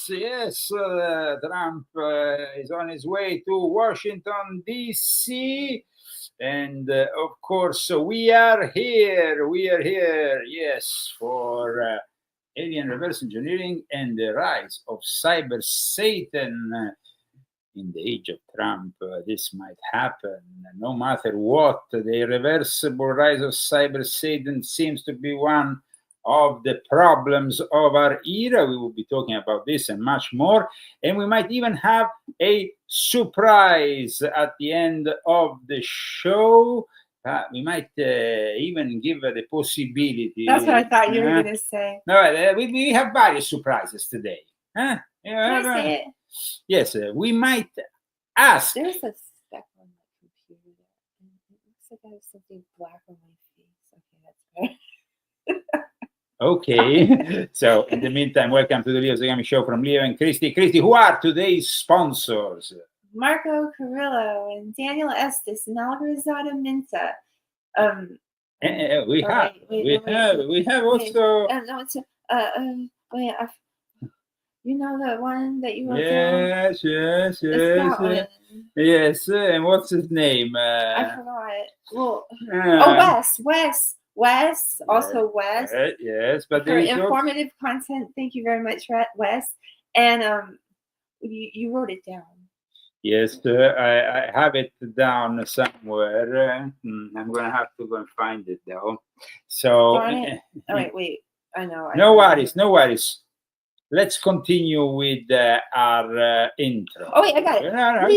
Yes, Trump is on his way to Washington, D.C. And of course, we are here, yes, for alien reverse engineering and the rise of cyber Satan. In the age of Trump, this might happen. No matter what, the irreversible rise of cyber Satan seems to be one of the problems of our era. We will be talking about this and much more. And we might even have a surprise at the end of the show. We might even give the possibility. That's what I thought you were going to say. No, we have various surprises today. Huh? Can I say it? Yes, we might ask. There's a speck on my computer. It looks like I have something black on my face. Okay, that's good. Okay, so in the meantime, welcome to the Leo Zagami show from Leo and Christy. Christy, who are today's sponsors? Marco Carrillo and Daniel Estes and Alvarizada Minta. We have also. You know the one that you wrote down? Yes. And what's his name? I forgot. Well, Wes. Also Wes. Yes, but for informative content. Thank you very much, Wes. And you wrote it down. Yes, I have it down somewhere. I'm gonna have to go and find it though. So. Wait. I know. No worries. Let's continue with our intro. Oh wait, I got it. No,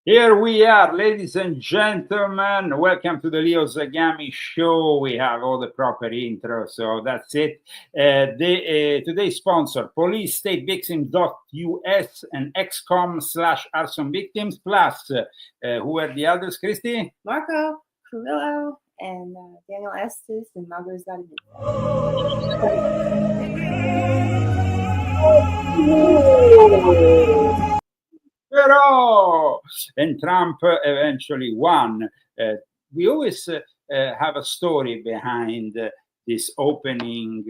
Here we are, ladies and gentlemen. Welcome to the Leo Zagami show. We have all the proper intro, so that's it. Today's sponsor, PoliceStateVictims.us and XCOM/arson victims, plus who are the others, Christy? Marco, Carrillo, and Daniel Estes, and Margaret's got it. Però, and Trump eventually won. We always have a story behind this opening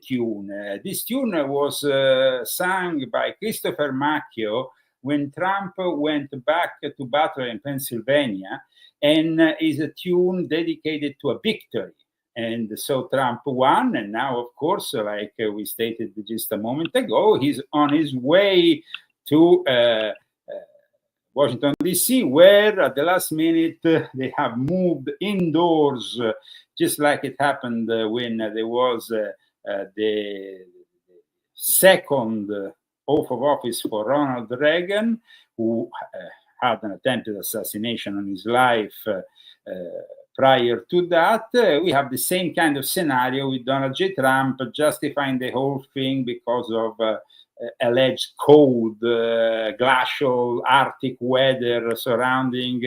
tune. This tune was sung by Christopher Macchio when Trump went back to battle in Pennsylvania, and is a tune dedicated to a victory. And so Trump won, and now, of course, like we stated just a moment ago, he's on his way to Washington, D.C., where at the last minute they have moved indoors, just like it happened when there was the second oath of office for Ronald Reagan, who had an attempted assassination on his life prior to that. We have the same kind of scenario with Donald J. Trump justifying the whole thing because of alleged cold, glacial, Arctic weather surrounding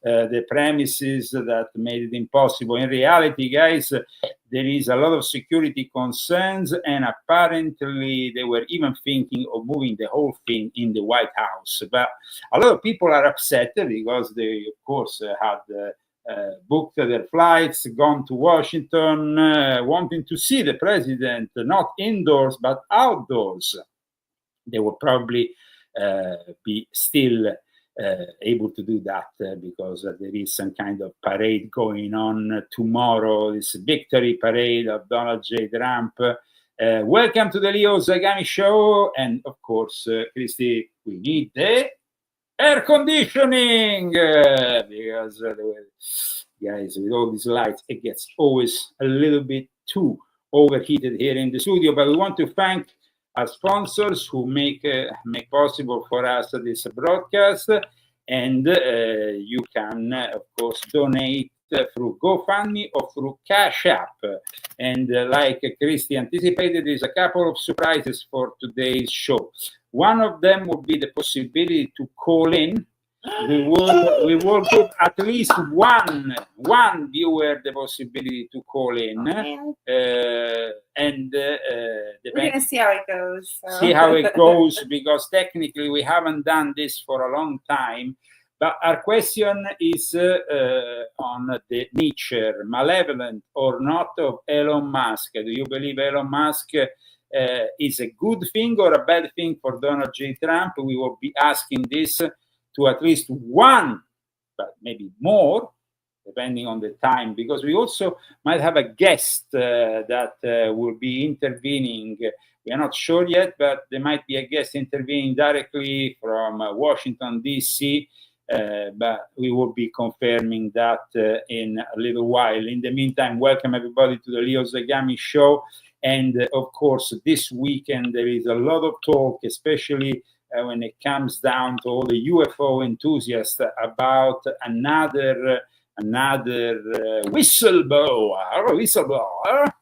the premises that made it impossible. In reality, guys, there is a lot of security concerns, and apparently they were even thinking of moving the whole thing in the White House. But a lot of people are upset because they, of course, had booked their flights, gone to Washington, wanting to see the president, not indoors, but outdoors. They will probably be still able to do that because there is some kind of parade going on tomorrow, this victory parade of Donald J. Trump. Welcome to the Leo Zagami show. And of course, Christy, we need the air conditioning because guys, with all these lights, it gets always a little bit too overheated here in the studio. But we want to thank our sponsors who make possible for us this broadcast, and you can of course donate through GoFundMe or through Cash App. And like Christy anticipated, there's a couple of surprises for today's show. One of them would be the possibility to call in. We will give at least one viewer the possibility to call in, and we're gonna see how it goes. So. See how it goes, because technically we haven't done this for a long time. But our question is on the nature, malevolent or not, of Elon Musk. Do you believe Elon Musk is a good thing or a bad thing for Donald J. Trump? We will be asking this to at least one, but maybe more, depending on the time, because we also might have a guest that will be intervening. We are not sure yet, but there might be a guest intervening directly from Washington, D.C., but we will be confirming that in a little while. In the meantime, welcome everybody to the Leo Zagami show. And of course, this weekend there is a lot of talk, especially when it comes down to all the UFO enthusiasts, about another whistleblower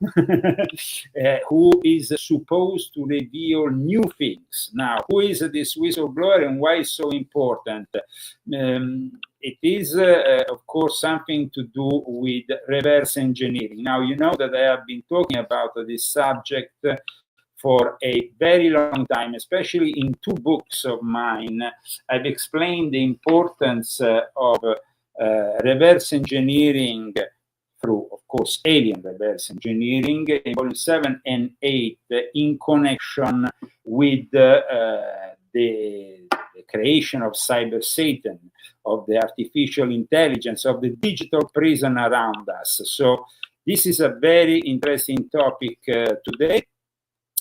who is supposed to reveal new things. Now, who is this whistleblower and why is so important? It is, of course, something to do with reverse engineering. Now, you know that I have been talking about this subject for a very long time, especially in two books of mine. I've explained the importance of reverse engineering through, of course, alien reverse engineering in volume 7 and 8 in connection with the creation of cyber Satan, of the artificial intelligence, of the digital prison around us. So this is a very interesting topic today.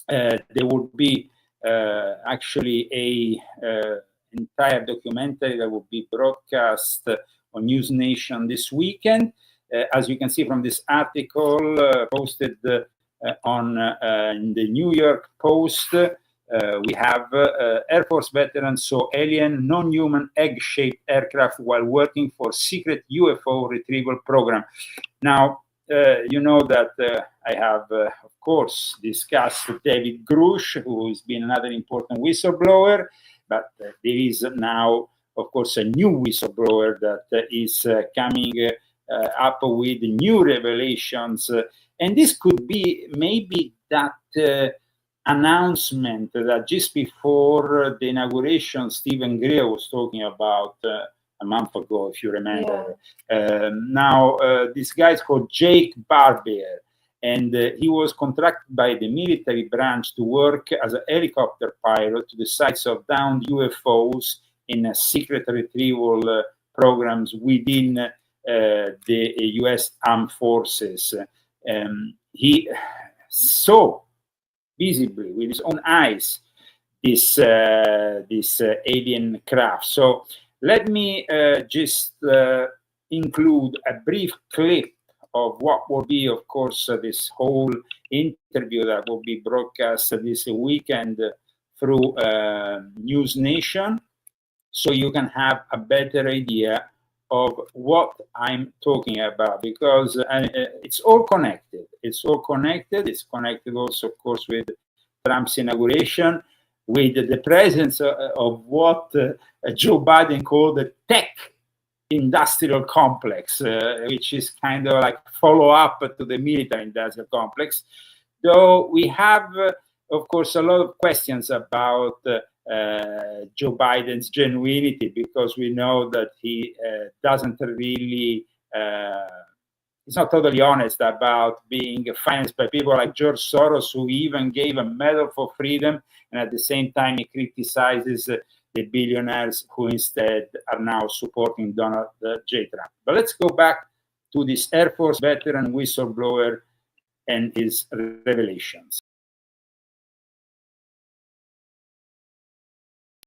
There will be actually a entire documentary that will be broadcast on News Nation this weekend. As you can see from this article posted on in the New York Post, we have Air Force veterans saw alien, non-human, egg-shaped aircraft while working for secret UFO retrieval program. Now, you know that I have, of course, discussed David Grush, who has been another important whistleblower, but there is now, of course, a new whistleblower that is coming up with new revelations. And this could be maybe that announcement that just before the inauguration, Stephen Greer was talking about a month ago, if you remember. Yeah. Now, this guy is called Jake Barbier, and he was contracted by the military branch to work as a helicopter pilot to the sites of downed UFOs in secret retrieval programs within the U.S. Armed Forces. He saw visibly with his own eyes this alien craft. So let me just include a brief clip of what will be, of course, this whole interview that will be broadcast this weekend through News Nation, so you can have a better idea of what I'm talking about, because it's all connected. It's all connected. It's connected also, of course, with Trump's inauguration, with the presence of what Joe Biden called the tech industrial complex, which is kind of like follow-up to the military industrial complex. Though we have, of course, a lot of questions about Joe Biden's genuinity, because we know that he doesn't really, he's not totally honest about being financed by people like George Soros, who even gave a medal for freedom, and at the same time he criticizes the billionaires who instead are now supporting Donald J. Trump. But let's go back to this Air Force veteran whistleblower and his revelations.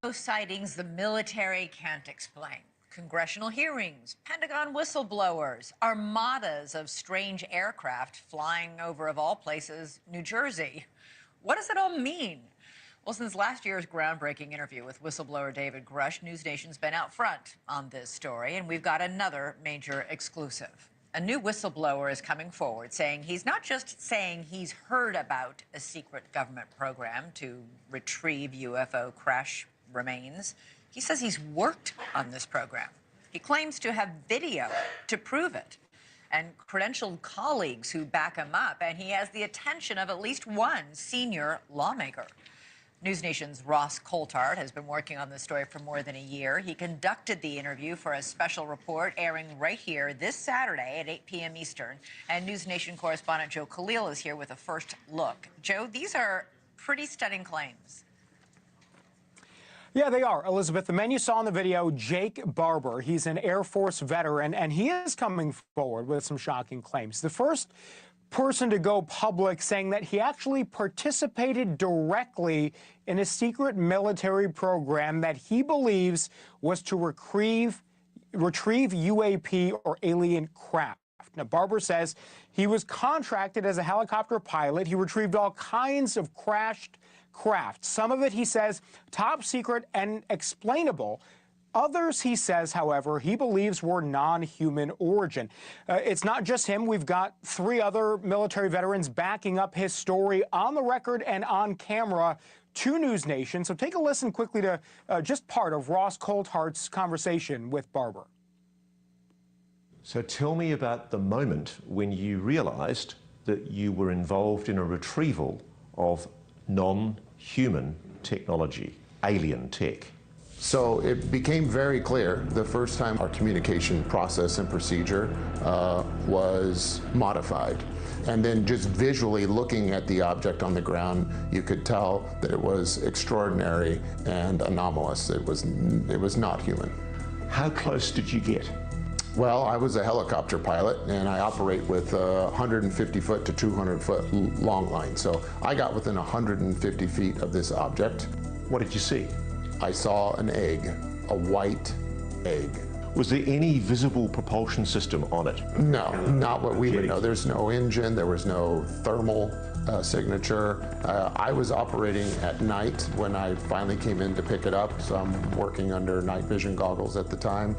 Those sightings the military can't explain. Congressional hearings, Pentagon whistleblowers, armadas of strange aircraft flying over, of all places, New Jersey. What does it all mean? Well, since last year's groundbreaking interview with whistleblower David Grush, News Nation's been out front on this story, and we've got another major exclusive. A new whistleblower is coming forward saying he's not just saying he's heard about a secret government program to retrieve UFO crash remains. He says he's worked on this program. He claims to have video to prove it and credentialed colleagues who back him up, and he has the attention of at least one senior lawmaker. News Nation's Ross Coulthard has been working on this story for more than a year. He conducted the interview for a special report airing right here this Saturday at 8 p.m. Eastern. And News Nation correspondent Joe Khalil is here with a first look. Joe, these are pretty stunning claims. Yeah, they are, Elizabeth. The man you saw in the video, Jake Barber, he's an Air Force veteran, and he is coming forward with some shocking claims. The first person to go public saying that he actually participated directly in a secret military program that he believes was to retrieve UAP or alien craft. Now, Barber says he was contracted as a helicopter pilot. He retrieved all kinds of crashed craft. Some of it, he says, top secret and explainable. Others, he says, however, he believes were non-human origin. It's not just him. We've got 3 other military veterans backing up his story on the record and on camera to News Nation. So take a listen quickly to just part of Ross Coulthart's conversation with Barber. So tell me about the moment when you realized that you were involved in a retrieval of non-human technology, alien tech. So it became very clear the first time our communication process and procedure was modified. And then just visually looking at the object on the ground, you could tell that it was extraordinary and anomalous. It was not human. How close did you get? Well, I was a helicopter pilot, and I operate with 150 foot to 200 foot long line. So I got within 150 feet of this object. What did you see? I saw an egg, a white egg. Was there any visible propulsion system on it? No, not what we would know. There's no engine, there was no thermal signature. I was operating at night when I finally came in to pick it up, so I'm working under night vision goggles at the time.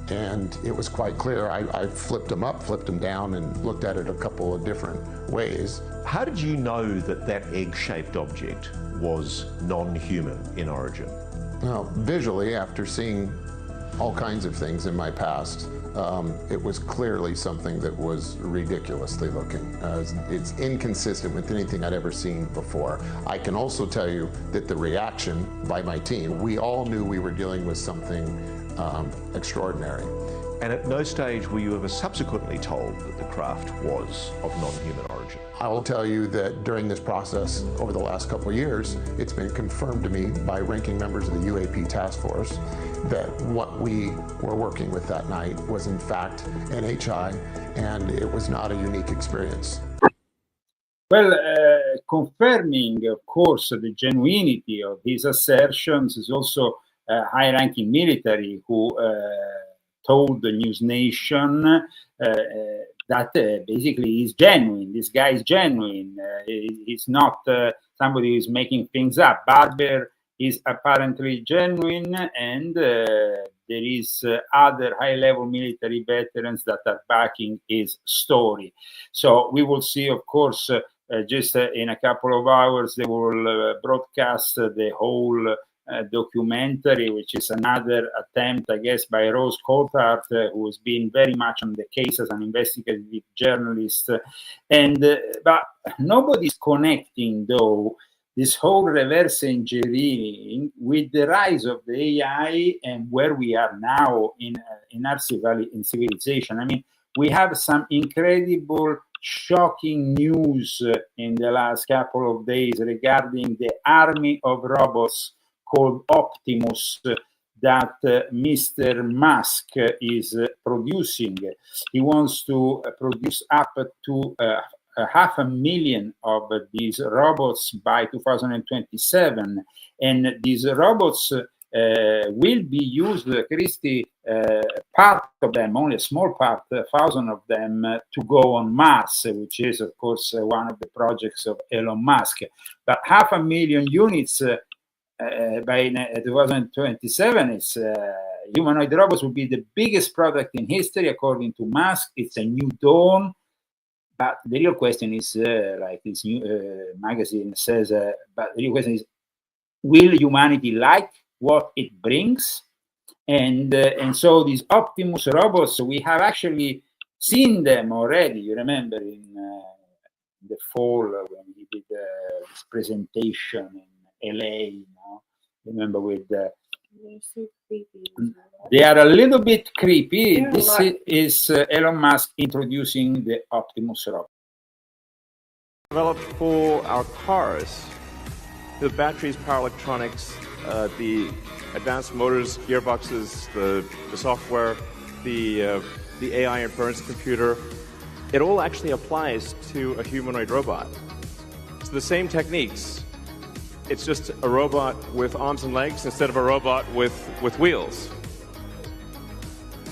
And it was quite clear. I flipped them up, flipped them down, and looked at it a couple of different ways. How did you know that that egg-shaped object was non-human in origin? Well, visually, after seeing all kinds of things in my past, it was clearly something that was ridiculously looking. It's inconsistent with anything I'd ever seen before. I can also tell you that the reaction by my team, we all knew we were dealing with something extraordinary. And at no stage were you ever subsequently told that the craft was of non-human origin? I will tell you that during this process, over the last couple of years, it's been confirmed to me by ranking members of the UAP task force that what we were working with that night was in fact NHI, and it was not a unique experience. Well, confirming, of course, the genuinity of his assertions is also a high-ranking military who told the News Nation that basically he's genuine. This guy is genuine. He's not somebody who's making things up. Barber is apparently genuine, and there is other high-level military veterans that are backing his story. So we will see, of course, just in a couple of hours, they will broadcast the whole documentary, which is another attempt, I guess, by Ross Coulthart, who has been very much on the case as an investigative journalist. But nobody's connecting, though, this whole reverse engineering with the rise of the AI and where we are now in our civilization. I mean, we have some incredible, shocking news in the last couple of days regarding the army of robots called Optimus that Mr. Musk is producing. He wants to produce up to 500,000 of these robots by 2027. And these robots will be used, Christy, part of them, only a small part, 1,000 of them, to go on Mars, which is, of course, one of the projects of Elon Musk. But 500,000 units by 2027, it's humanoid robots will be the biggest product in history, according to Musk. It's a new dawn. But the real question is, like this new magazine says, but the real question is, will humanity like what it brings? And so these Optimus robots, we have actually seen them already. You remember in the fall when he did this presentation in LA, you know, remember with the... They're so creepy. They are a little bit creepy. Yeah, this is Elon Musk introducing the Optimus robot. Developed for our cars, the batteries, power electronics, the advanced motors, gearboxes, the software, the AI inference computer, it all actually applies to a humanoid robot. It's the same techniques. It's just a robot with arms and legs instead of a robot with wheels.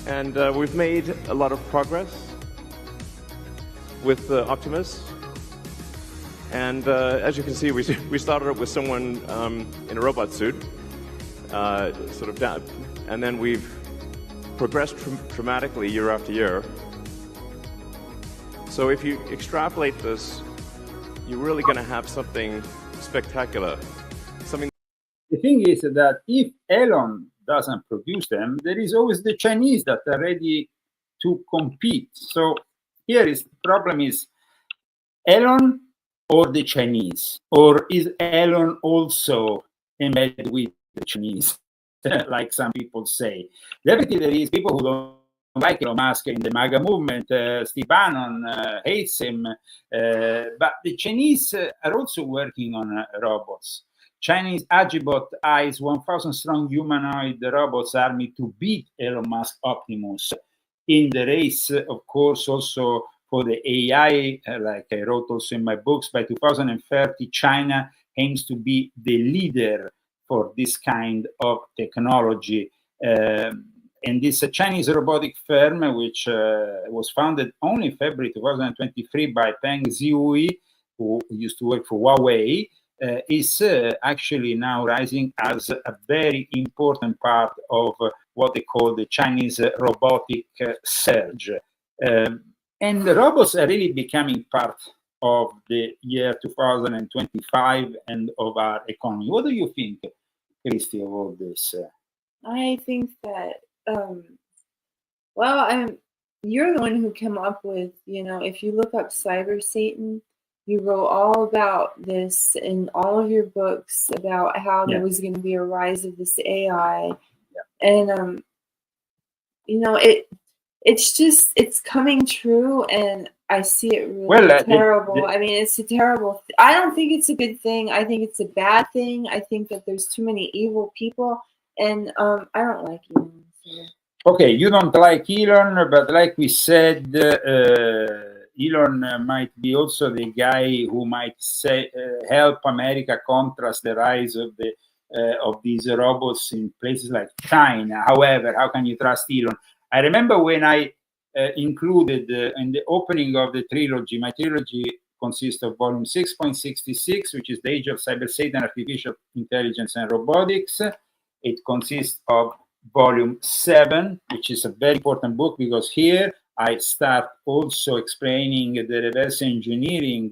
And we've made a lot of progress with Optimus. And as you can see, we started up with someone in a robot suit, sort of down, and then we've progressed dramatically year after year. So if you extrapolate this, you're really going to have something spectacular. Something. The thing is that if Elon doesn't produce them, there is always the Chinese that are ready to compete. So here is the problem: is Elon or the Chinese, or is Elon also embedded with the Chinese, like some people say? Definitely, there is people who don't like Elon Musk in the MAGA movement. Steve Bannon hates him, but the Chinese are also working on robots. Chinese Agibot eyes 1,000 strong humanoid robots army to beat Elon Musk Optimus in the race, of course, also for the AI, like I wrote also in my books. By 2030, China aims to be the leader for this kind of technology. And this Chinese robotic firm, which was founded only in February 2023 by Peng Zihui, who used to work for Huawei, is actually now rising as a very important part of what they call the Chinese robotic surge. And the robots are really becoming part of the year 2025 and of our economy. What do you think, Christy, of all this? I think that, you're the one who came up with, if you look up Cyber Satan, you wrote all about this in all of your books about how there was going to be a rise of this AI. And, it's coming true, and I see it really terrible. I mean, it's a terrible. I don't think it's a good thing. I think it's a bad thing. I think that there's too many evil people, and I don't like Elon. So. Okay, you don't like Elon, but like we said, Elon might be also the guy who might help America contrast the rise of these robots in places like China. However, how can you trust Elon? I remember when I included in the opening of the trilogy, my trilogy consists of volume 6.66, which is the Age of Cyber Satan, Artificial Intelligence and Robotics. It consists of volume 7, which is a very important book because here I start also explaining the reverse engineering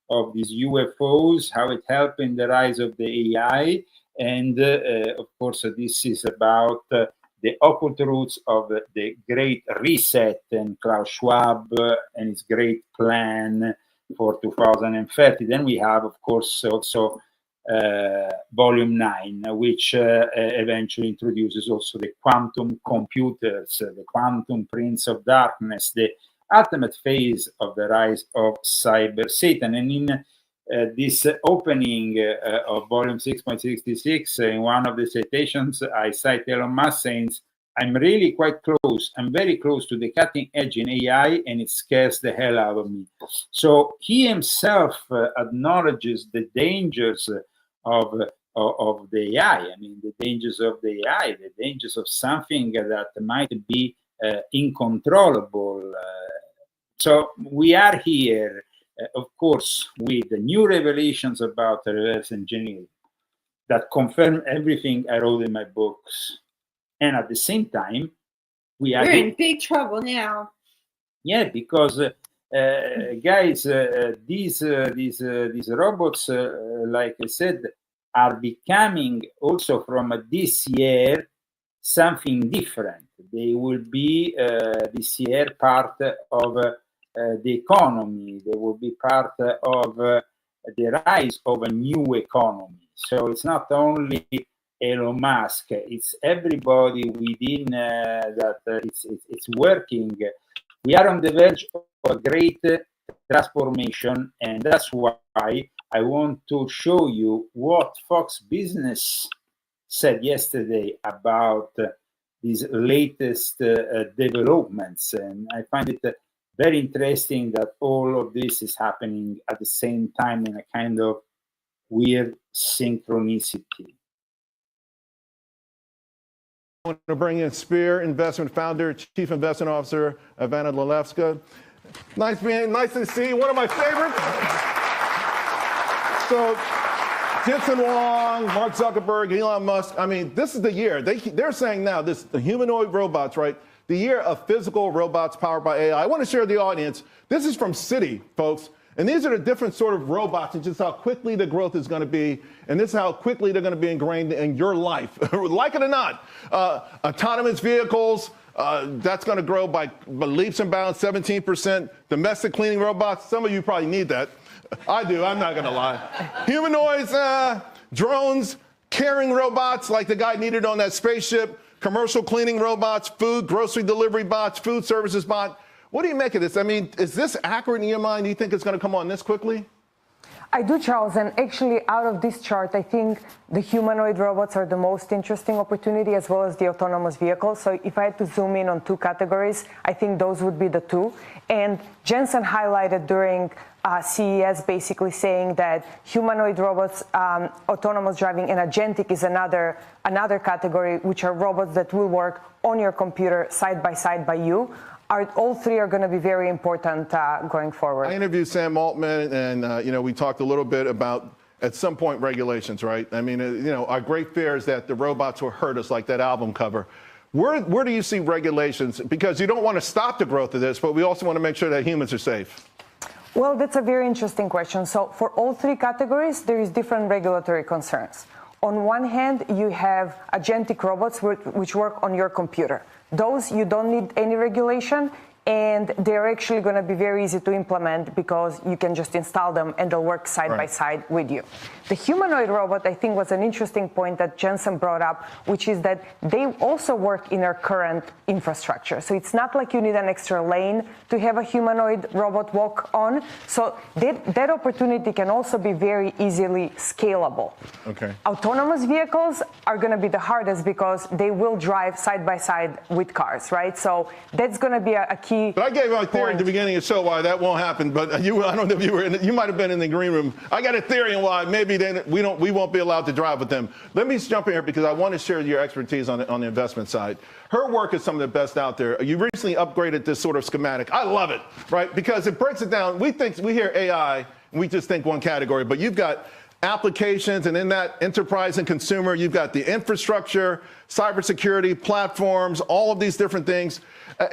of these UFOs, how it helped in the rise of the AI. And of course, this is about the occult roots of the Great Reset and Klaus Schwab and his great plan for 2030. Then we have, of course, also volume 9, which eventually introduces also the quantum computers, the quantum prince of darkness, the ultimate phase of the rise of Cyber Satan. And in this opening of volume 6.66, in one of the citations, I cite Elon Musk saying, "I'm really quite close. I'm very close to the cutting edge in AI, and it scares the hell out of me." So he himself acknowledges the dangers of the AI. I mean, the dangers of the AI, the dangers of something that might be uncontrollable. So we are here, of course, with the new revelations about reverse engineering that confirm everything I wrote in my books. And at the same time, we're in big trouble now. Yeah, because guys, these robots, like I said, are becoming also from this year something different. They will be this year part of the economy. They will be part of the rise of a new economy. So it's not only Elon Musk, it's everybody within that it's working. We are on the verge of a great transformation, and that's why I want to show you what Fox Business said yesterday about these latest developments. And I find it very interesting that all of this is happening at the same time in a kind of weird synchronicity. I want to bring in Spear Investment Founder, Chief Investment Officer, Ivana Lelevska. Nice to see you. One of my favorites. So, Jensen Huang, Mark Zuckerberg, Elon Musk. I mean, this is the year. They're saying now, the humanoid robots, right? The year of physical robots powered by AI. I want to share with the audience. This is from Citi, folks. And these are the different sort of robots and just how quickly the growth is going to be. And this is how quickly they're going to be ingrained in your life. Like it or not, autonomous vehicles, that's going to grow by leaps and bounds, 17%. Domestic cleaning robots, some of you probably need that. I do, I'm not going to lie. Humanoids, drones, carrying robots like the guy needed on that spaceship, commercial cleaning robots, food, grocery delivery bots, food services bot. What do you make of this? I mean, is this accurate in your mind? Do you think it's going to come on this quickly? I do, Charles, and actually out of this chart, I think the humanoid robots are the most interesting opportunity, as well as the autonomous vehicles. So if I had to zoom in on two categories, I think those would be the two. And Jensen highlighted during CES basically saying that humanoid robots, autonomous driving, and agentic is another category, which are robots that will work on your computer side by you. All three are going to be very important going forward. I interviewed Sam Altman, and we talked a little bit about, at some point, regulations, right? I mean, our great fear is that the robots will hurt us, like that album cover. Where do you see regulations? Because you don't want to stop the growth of this, but we also want to make sure that humans are safe. Well, that's a very interesting question. So for all three categories, there is different regulatory concerns. On one hand, you have agentic robots which work on your computer. Those, you don't need any regulation, and they're actually going to be very easy to implement because you can just install them and they'll work side by side with you. The humanoid robot, I think, was an interesting point that Jensen brought up, which is that they also work in our current infrastructure. So it's not like you need an extra lane to have a humanoid robot walk on. So that opportunity can also be very easily scalable. Okay. Autonomous vehicles are going to be the hardest because they will drive side by side with cars, right? So that's going to be a key. But I gave my theory at the beginning of the show why that won't happen. But I don't know if you were in it. You might have been in the green room. I got a theory on why maybe then we won't be allowed to drive with them. Let me jump in here because I want to share your expertise on the investment side. Her work is some of the best out there. You recently upgraded this sort of schematic. I love it, right? Because it breaks it down. We hear AI, and we just think one category, but you've got applications, and in that enterprise and consumer, you've got the infrastructure, cybersecurity, platforms, all of these different things.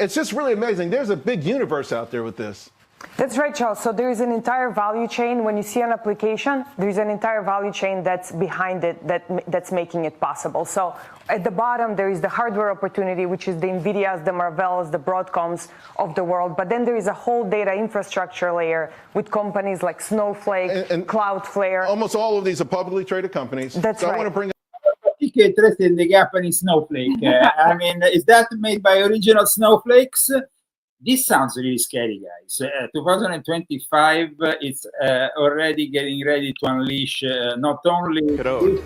It's just really amazing. There's a big universe out there with this. That's right, Charles. So there is an entire value chain. When you see an application, there is an entire value chain that's behind it that's making it possible. So at the bottom, there is the hardware opportunity, which is the NVIDIAs, the Marvells, the Broadcoms of the world. But then there is a whole data infrastructure layer with companies like Snowflake and Cloudflare. Almost all of these are publicly traded companies. That's right. I want to bring interested in the Japanese snowflake. I mean, is that made by original snowflakes? This sounds really scary, guys. 2025, it's already getting ready to unleash not only this,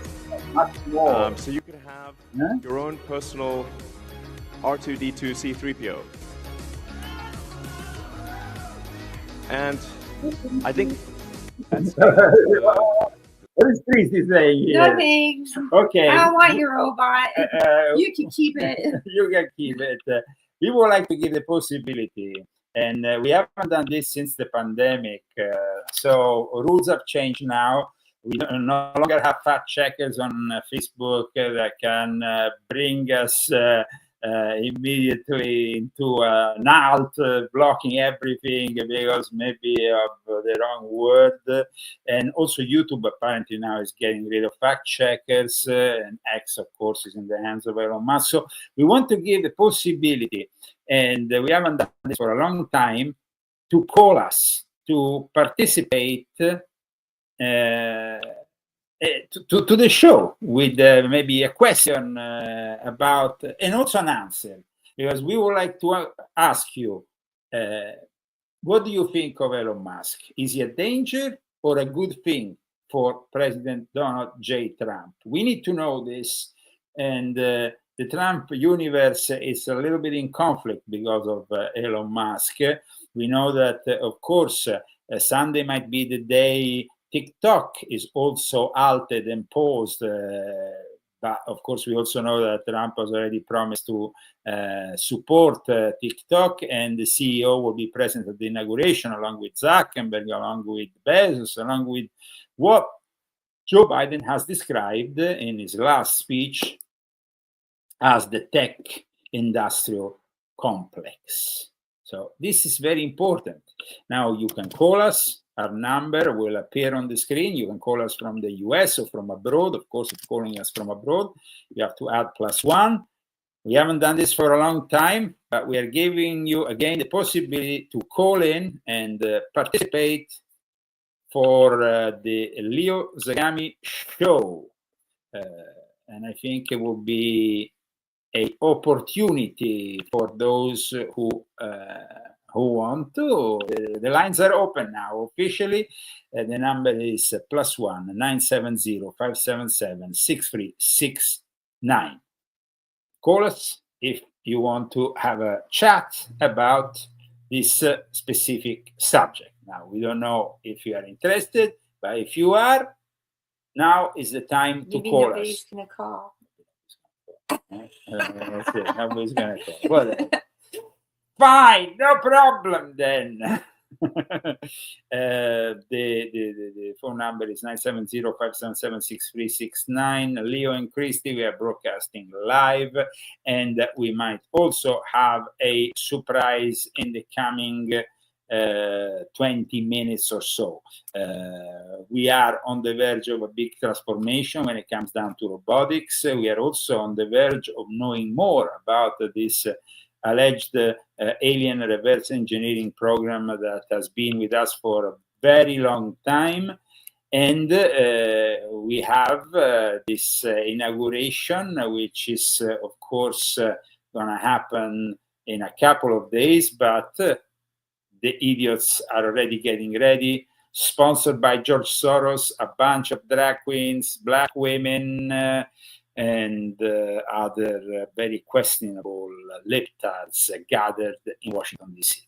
much more. So you can have your own personal R2-D2 C-3PO. And I think that's... What is Tracy saying here? Nothing. Okay. I don't want your robot. You can keep it. You can keep it. We would like to give the possibility, and we haven't done this since the pandemic. So rules have changed now. We no longer have fact checkers on Facebook that can bring us immediately into an alt, blocking everything because maybe of the wrong word. And also YouTube apparently now is getting rid of fact checkers, and X, of course, is in the hands of Elon Musk. So we want to give the possibility, and we haven't done this for a long time, to call us to participate to the show with maybe a question about, and also an answer, because we would like to ask you, what do you think of Elon Musk? Is he a danger or a good thing for President Donald J. Trump? We need to know this and the Trump universe is a little bit in conflict because of Elon Musk. We know that, of course, Sunday might be the day TikTok is also altered and paused. But of course, we also know that Trump has already promised to support TikTok, and the CEO will be present at the inauguration along with Zuckerberg, along with Bezos, along with what Joe Biden has described in his last speech as the tech industrial complex. So this is very important. Now you can call us. Our number will appear on the screen. You can call us from the US or from abroad. Of course, if calling us from abroad, you have to add +1. We haven't done this for a long time, but we are giving you again the possibility to call in and participate for the Leo Zagami show. And I think it will be an opportunity for those who want to. The lines are open now officially. The number is +1 970 577 6369. Call us if you want to have a chat about this specific subject. Now, we don't know if you are interested, but if you are, now is the time to call us. Nobody's going to call. Nobody's going to call. Whatever. Fine, no problem then. The phone number is 970-577-6369. Leo and Christy, we are broadcasting live, and we might also have a surprise in the coming 20 minutes or so. We are on the verge of a big transformation when it comes down to robotics. We are also on the verge of knowing more about this alleged alien reverse engineering program that has been with us for a very long time. And we have this inauguration, which is, of course, going to happen in a couple of days, but the idiots are already getting ready. Sponsored by George Soros, a bunch of drag queens, black women, and other very questionable libtards gathered in Washington, D.C.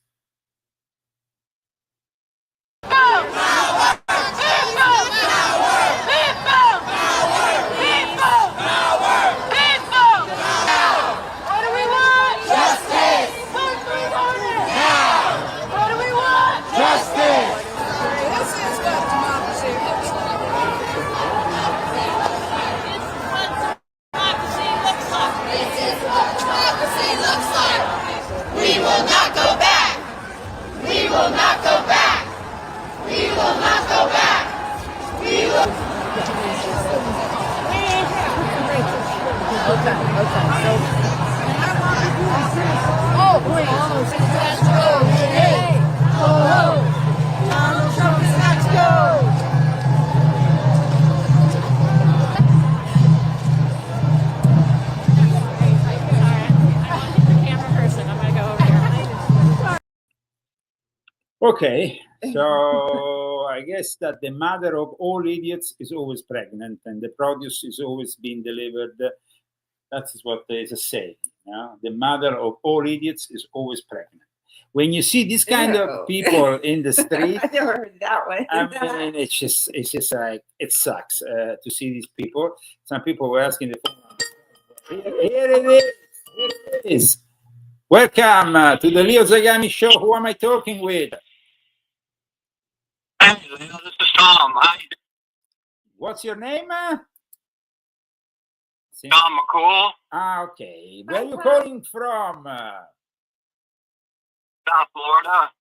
Okay, so I guess that the mother of all idiots is always pregnant, and the produce is always being delivered. That is what there is a saying. The mother of all idiots is always pregnant. When you see this kind of people in the street, I never heard that one. I mean, it's just like, it sucks to see these people. Some people were asking the phone. Here it is. Welcome to the Leo Zagami show. Who am I talking with? Hey, Leo, this is Tom. How you doing? What's your name? Tom McCool. Okay. Where are you calling from? South Florida.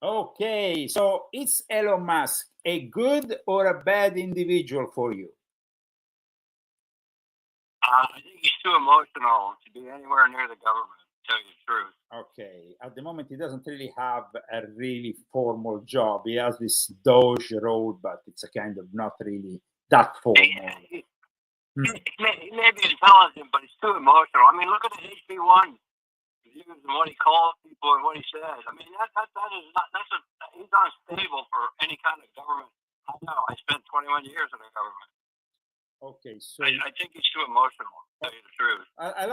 Okay. So is Elon Musk a good or a bad individual for you? I think he's too emotional to be anywhere near the government, to tell you the truth. Okay. At the moment, he doesn't really have a really formal job. He has this Doge role, but it's a kind of not really that formal. He may be intelligent, but he's too emotional. I mean, look at the HB1 views and what he calls people and what he says. I mean, he's unstable for any kind of government. I know. I spent 21 years in the government. Okay, so I think he's too emotional. tell you the truth. I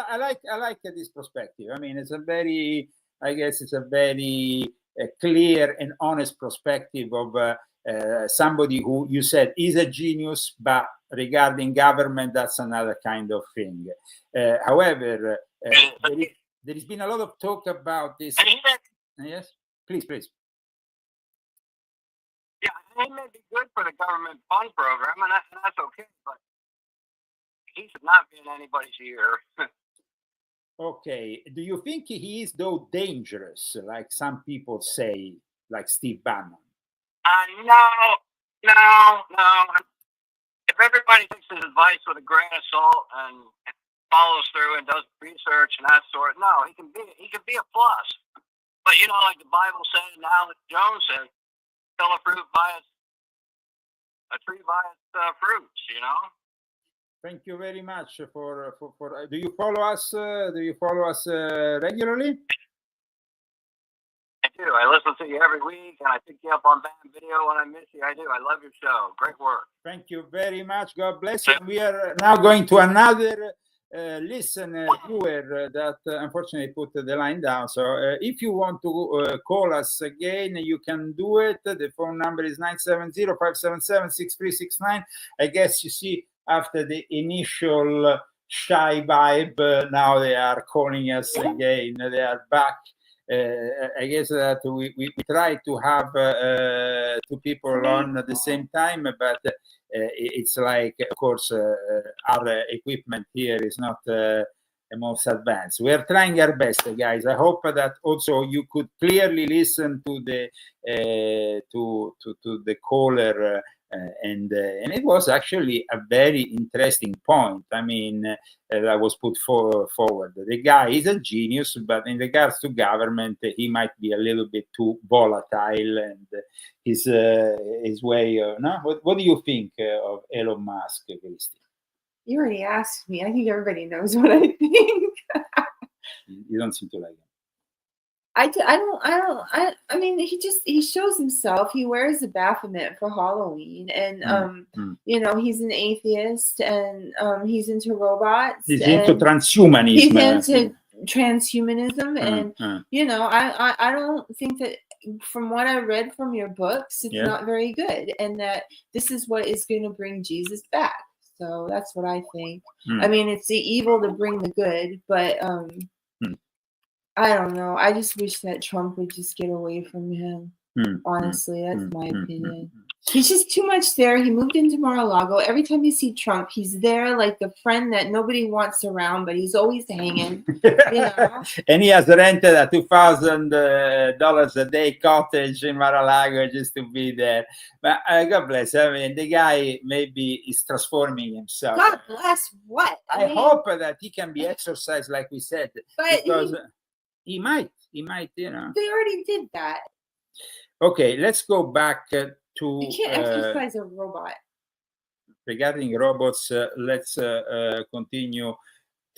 like this perspective. I mean, it's a very, I guess it's a very clear and honest perspective of somebody who you said is a genius, but regarding government, that's another kind of thing. However, there has been a lot of talk about this. Yes, please. Yeah, it may be good for the government fund program, and that's okay, but he should not be in anybody's ear. Okay. Do you think he is, though, dangerous, like some people say, like Steve Bannon? No. If everybody takes his advice with a grain of salt and follows through and does research and that sort, no, he can be a plus. But you know, like the Bible said, and Alex Jones said, tell a tree by its fruits. You know. Thank you very much for. Do you follow us? Regularly? I do. I listen to you every week, and I pick you up on BAM video when I miss you. I do. I love your show. Great work. Thank you very much. God bless you. We are now going to another viewer that unfortunately put the line down. So if you want to call us again, you can do it. The phone number is 970-577-6369. I guess you see after the initial shy vibe, now they are calling us again. They are back. I guess that we try to have two people on at the same time, but it's like, of course, our equipment here is not the most advanced. We are trying our best, guys. I hope that also you could clearly listen to the to the caller. And it was actually a very interesting point. I mean, that was put forward. The guy is a genius, but in regards to government, he might be a little bit too volatile, and his way. No, what do you think of Elon Musk, Christy? You already asked me. I think everybody knows what I think. You don't seem to like him. I mean, he shows himself. He wears a Baphomet for Halloween, and you know, he's an atheist, and he's into robots. He's into transhumanism. He's into transhumanism, and you know, I don't think that, from what I read from your books, it's not very good, and that this is what is going to bring Jesus back. So that's what I think. I mean, it's the evil to bring the good, but I don't know. I just wish that Trump would just get away from him. Honestly, that's my opinion. He's just too much there. He moved into Mar-a-Lago. Every time you see Trump, he's there like the friend that nobody wants around, but he's always hanging. You know? And he has rented a $2,000 a day cottage in Mar-a-Lago just to be there. But God bless. I mean, the guy maybe is transforming himself. God bless what? I mean, hope that he can be exercised, like we said, because he might, you know. They already did that. Okay, let's go back to. You can't exercise a robot. Regarding robots, let's continue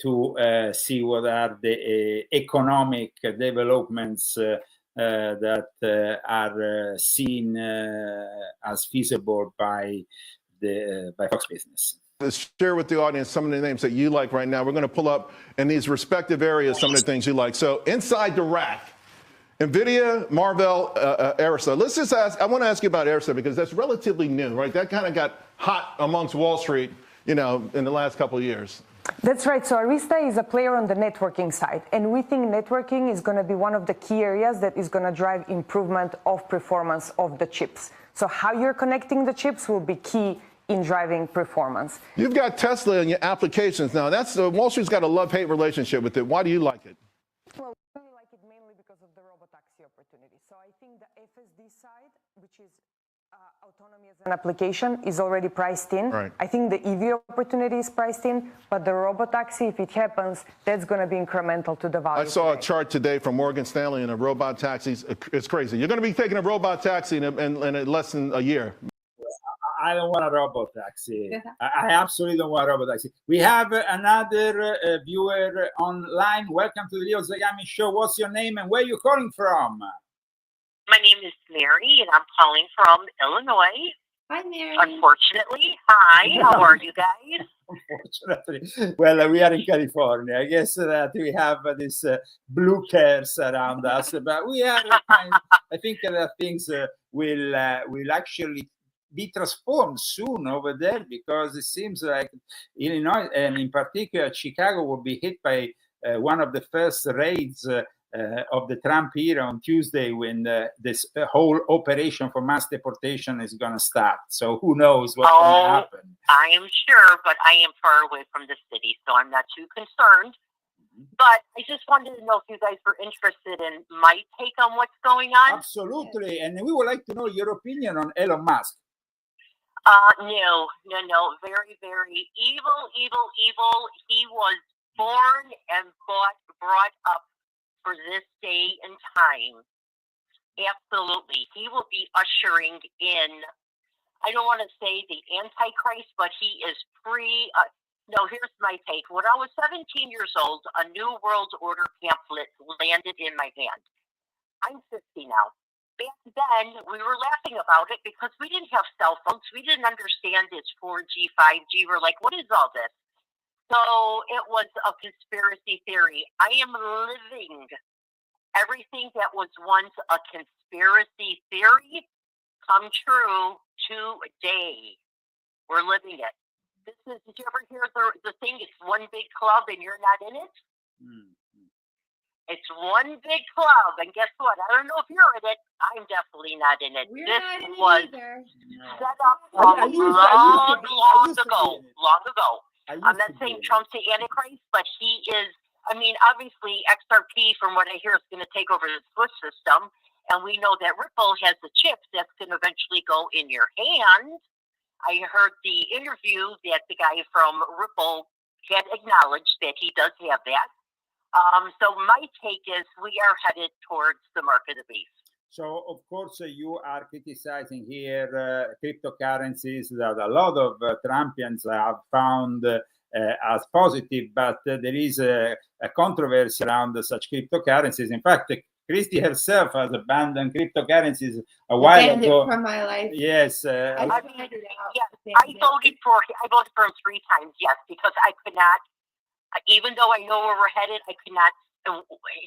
to see what are the economic developments that are seen as feasible by Fox Business. Let's share with the audience some of the names that you like right now. We're going to pull up in these respective areas some of the things you like. So inside the rack, NVIDIA, Marvell, Arista. Let's just ask, I want to ask you about Arista because that's relatively new, right? That kind of got hot amongst Wall Street, you know, in the last couple of years. That's right. So Arista is a player on the networking side, and we think networking is going to be one of the key areas that is going to drive improvement of performance of the chips. So how you're connecting the chips will be key in driving performance. You've got Tesla in your applications now. That's Wall Street's got a love-hate relationship with it. Why do you like it? Well, we like it mainly because of the robotaxi opportunity. So I think the FSD side, which is autonomy as an application, is already priced in. Right. I think the EV opportunity is priced in, but the robotaxi, if it happens, that's going to be incremental to the value. I saw a chart today from Morgan Stanley in a robot taxis. It's crazy. You're going to be taking a robot taxi in less than a year. I don't want a robot taxi. I absolutely don't want a robot taxi. We have another viewer online. Welcome to the Leo Zagami Show. What's your name and where are you calling from? My name is Mary, and I'm calling from Illinois. Hi, Mary. Unfortunately. Hi, how are you guys? Unfortunately, well, we are in California. I guess that we have this blue cares around us, but we are. I think that things will actually be transformed soon over there, because it seems like Illinois, and in particular Chicago, will be hit by one of the first raids of the Trump era on Tuesday, when this whole operation for mass deportation is going to start. So who knows what's going to happen? I am sure, but I am far away from the city, so I'm not too concerned. But I just wanted to know if you guys were interested in my take on what's going on. Absolutely, and we would like to know your opinion on Elon Musk. No. Very, very evil. He was born and brought up for this day and time. Absolutely. He will be ushering in, I don't want to say the Antichrist, but he is here's my take. When I was 17 years old, a New World Order pamphlet landed in my hand. I'm 50 now. Back then, we were laughing about it because we didn't have cell phones. We didn't understand it's 4G, 5G. We're like, what is all this? So it was a conspiracy theory. I am living everything that was once a conspiracy theory come true today. We're living it. Did you ever hear the thing? It's one big club and you're not in it? It's one big club, and guess what? I don't know if you're in it. I'm definitely not in it. We're this not in was it either. set up long ago. I'm not saying Trump's the Antichrist, but he is. I mean, obviously, XRP, from what I hear, is going to take over the Swiss system, and we know that Ripple has the chips that's going to eventually go in your hand. I heard the interview that the guy from Ripple had acknowledged that he does have that. So my take is we are headed towards the mark of the beast. So, of course, you are criticizing here cryptocurrencies that a lot of Trumpians have found as positive, but there is a controversy around such cryptocurrencies. In fact, Christy herself has abandoned cryptocurrencies a while ago. From my life. Yes. I voted for him 3 times, yes, because I could not. Even though I know where we're headed, I could not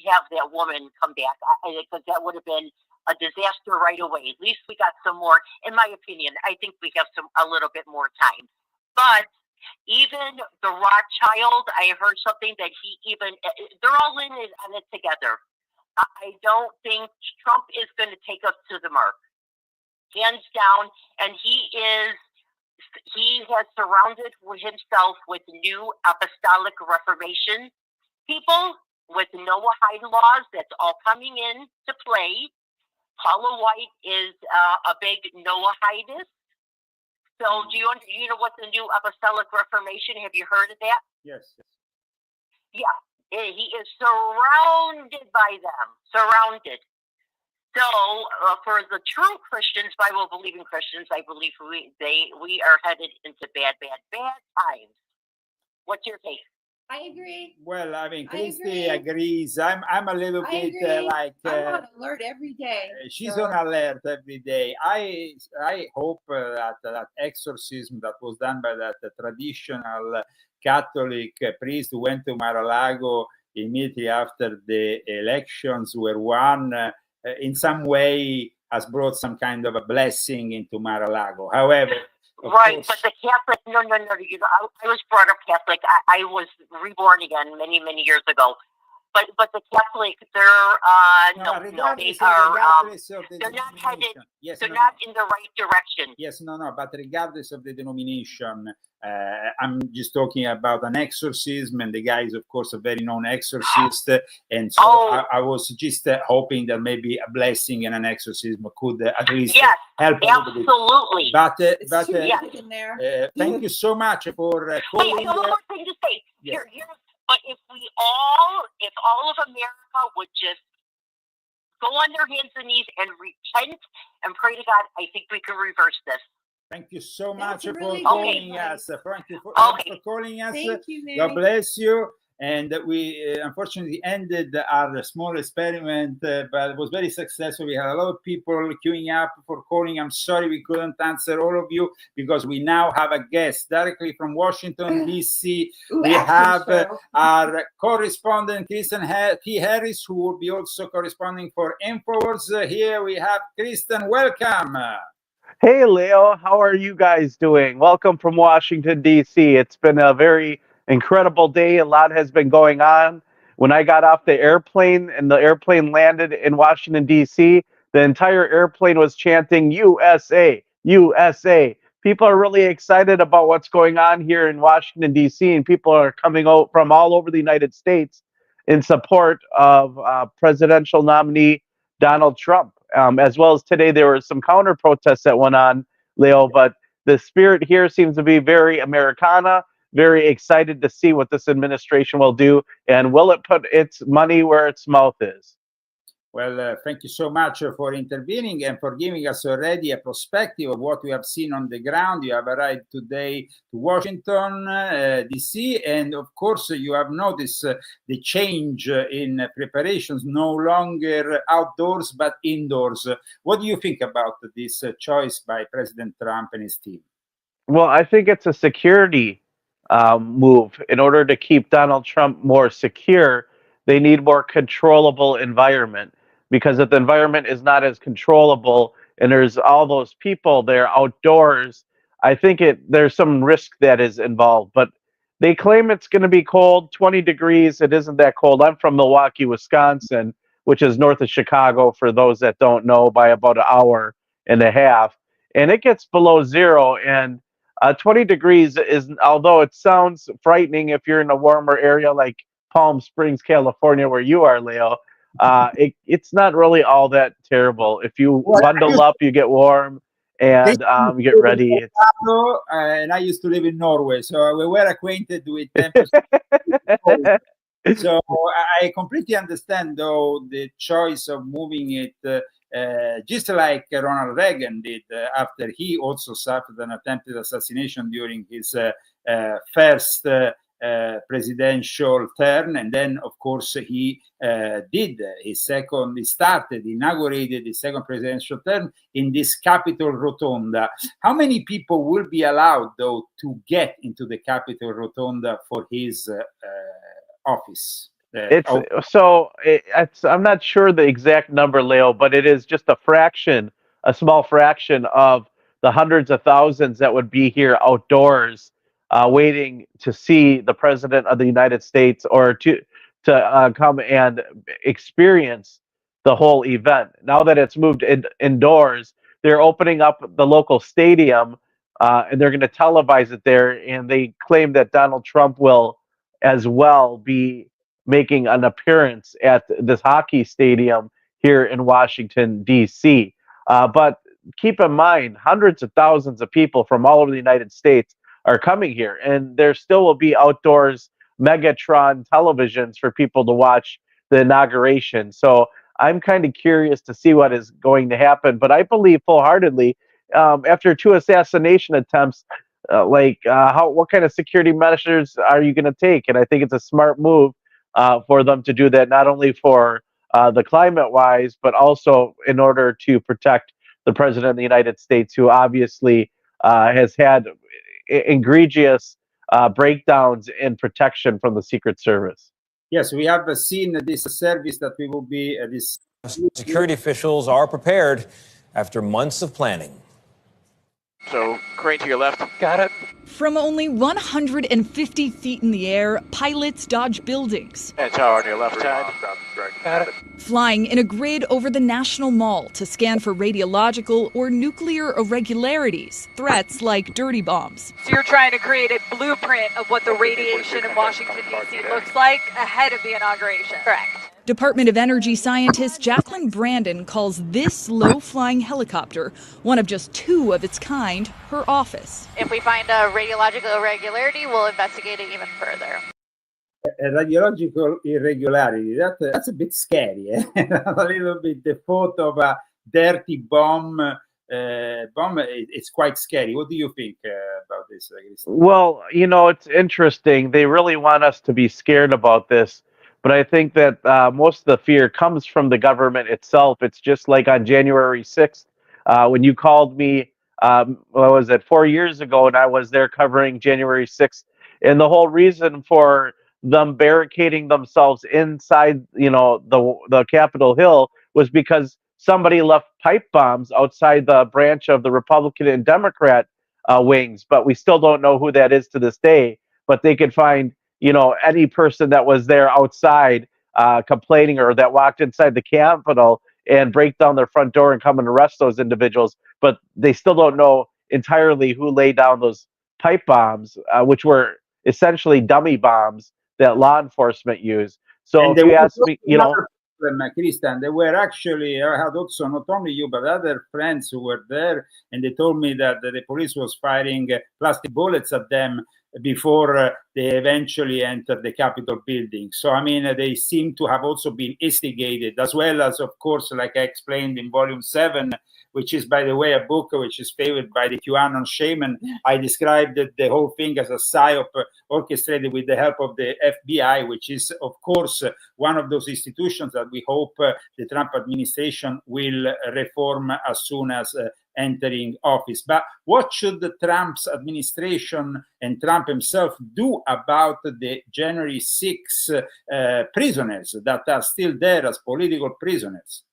have that woman come back, because that would have been a disaster right away. At least we got some more, in my opinion. I think we have a little bit more time. But even the Rothschild, I heard something that they're all in it on it together. I don't think Trump is going to take us to the mark, hands down. And he has surrounded himself with new apostolic reformation people with Noahide laws. That's all coming in to play. Paula White is a big Noahidist. So do you know what the new apostolic reformation? Have you heard of that? Yes. Yeah, he is surrounded by them. Surrounded. So, for the true Christians, Bible-believing Christians, I believe we are headed into bad times. What's your take? I agree. Well, I mean, Christy agrees. I'm a little bit like I'm on alert every day. She's on alert every day. I hope that exorcism that was done by that traditional Catholic priest who went to Mar-a-Lago immediately after the elections were won, in some way has brought some kind of a blessing into Mar-a-Lago. However, right, but the Catholic, no. You know, I was brought up Catholic. I was reborn again many years ago. But the Catholic, they're not headed. Yes, they're not in the right direction. Yes, no. But regardless of the denomination, I'm just talking about an exorcism, and the guy is, of course, a very known exorcist, and so I was just hoping that maybe a blessing and an exorcism could at least help. Absolutely. But thank you so much for calling. Hey, one more thing to say. Yes. But if all of America would just go on their hands and knees and repent and pray to God, I think we can reverse this. Thank you so much for really calling us. Thank you for calling us. Thank you, Mary. God bless you. And we unfortunately ended our small experiment, but it was very successful. We had a lot of people queuing up for calling. I'm sorry we couldn't answer all of you because we now have a guest directly from Washington, D.C. We have our correspondent, Kristen T. Harris, who will be also corresponding for InfoWars. Here we have Kristen. Welcome. Hey, Leo. How are you guys doing? Welcome from Washington, D.C. It's been a very incredible day. A lot has been going on. When I got off the airplane and the airplane landed in Washington, D.C., the entire airplane was chanting USA, USA. People are really excited about what's going on here in Washington, D.C., and people are coming out from all over the United States in support of presidential nominee Donald Trump. As well as today, there were some counter protests that went on, Leo, but the spirit here seems to be very Americana, very excited to see what this administration will do, and will it put its money where its mouth is? Well, thank you so much for intervening and for giving us already a perspective of what we have seen on the ground. You have arrived today to Washington, D.C., and of course you have noticed the change in preparations, no longer outdoors but indoors. What do you think about this choice by President Trump and his team? Well, I think it's a security move. In order to keep Donald Trump more secure, they need more controllable environment. Because if the environment is not as controllable and there's all those people there outdoors, I think there's some risk that is involved. But they claim it's going to be cold, 20 degrees. It isn't that cold. I'm from Milwaukee, Wisconsin, which is north of Chicago, for those that don't know, by about an hour and a half. And it gets below zero. And 20 degrees is, although it sounds frightening if you're in a warmer area like Palm Springs, California, where you are, Leo, it's not really all that terrible. If you bundle up, you get warm, and you get ready. And I used to live in Norway, so we were acquainted with temperatures. So I completely understand, though, the choice of moving it, just like Ronald Reagan did after he also suffered an attempted assassination during his first presidential term, and then of course he inaugurated his second presidential term in this Capitol Rotunda. How many people will be allowed, though, to get into the Capitol Rotunda for his office? I'm not sure the exact number, Leo, but it is just a small fraction of the hundreds of thousands that would be here outdoors waiting to see the President of the United States, or to come and experience the whole event. Now that it's moved indoors, they're opening up the local stadium and they're going to televise it there. And they claim that Donald Trump will as well be making an appearance at this hockey stadium here in Washington, D.C. But keep in mind, hundreds of thousands of people from all over the United States are coming here, and there still will be outdoors Megatron televisions for people to watch the inauguration. So I'm kind of curious to see what is going to happen, but I believe full-heartedly after 2 assassination attempts, what kind of security measures are you going to take? And I think it's a smart move for them to do that, not only for the climate-wise, but also in order to protect the President of the United States, who obviously has had egregious breakdowns in protection from the Secret Service. Yes, we have seen this service that we will be this. Security officials are prepared after months of planning. So, crane to your left. Got it. From only 150 feet in the air, pilots dodge buildings. And tower to your left side. Got it. Flying in a grid over the National Mall to scan for radiological or nuclear irregularities, threats like dirty bombs. So you're trying to create a blueprint of what the radiation in Washington, D.C. looks like ahead of the inauguration. Correct. Department of Energy scientist Jacqueline Brandon calls this low-flying helicopter one of just 2 of its kind, her office. If we find a radiological irregularity, we'll investigate it even further. Radiological irregularity, that's a bit scary. A little bit the thought of a dirty bomb bomb, it's quite scary. What do you think about this? Well, you know, it's interesting. They really want us to be scared about this, but I think that most of the fear comes from the government itself. It's just like on January 6th, when you called me, what was it, 4 years ago, and I was there covering January 6th. And the whole reason for them barricading themselves inside, you know, the Capitol Hill was because somebody left pipe bombs outside the branch of the Republican and Democrat wings, but we still don't know who that is to this day. But they could find, you know, any person that was there outside complaining or that walked inside the Capitol and break down their front door and come and arrest those individuals. But they still don't know entirely who laid down those pipe bombs, which were essentially dummy bombs that law enforcement used. So if you ask me, you know, Christian, they were actually, I had also not only you but other friends who were there, and they told me that the police was firing plastic bullets at them before they eventually entered the Capitol building. So I mean, they seem to have also been instigated, as well as, of course, like I explained in volume 7, which is, by the way, a book which is favored by the QAnon shaman. I described the whole thing as a psyop orchestrated with the help of the FBI, which is, of course, one of those institutions that we hope the Trump administration will reform as soon as entering office. But what should the Trump's administration and Trump himself do about the January 6 prisoners that are still there as political prisoners?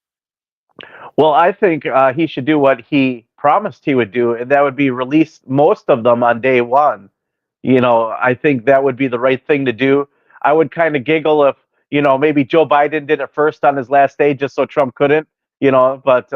Well, I think he should do what he promised he would do, and that would be release most of them on day one. You know, I think that would be the right thing to do. I would kind of giggle if, you know, maybe Joe Biden did it first on his last day just so Trump couldn't, you know, but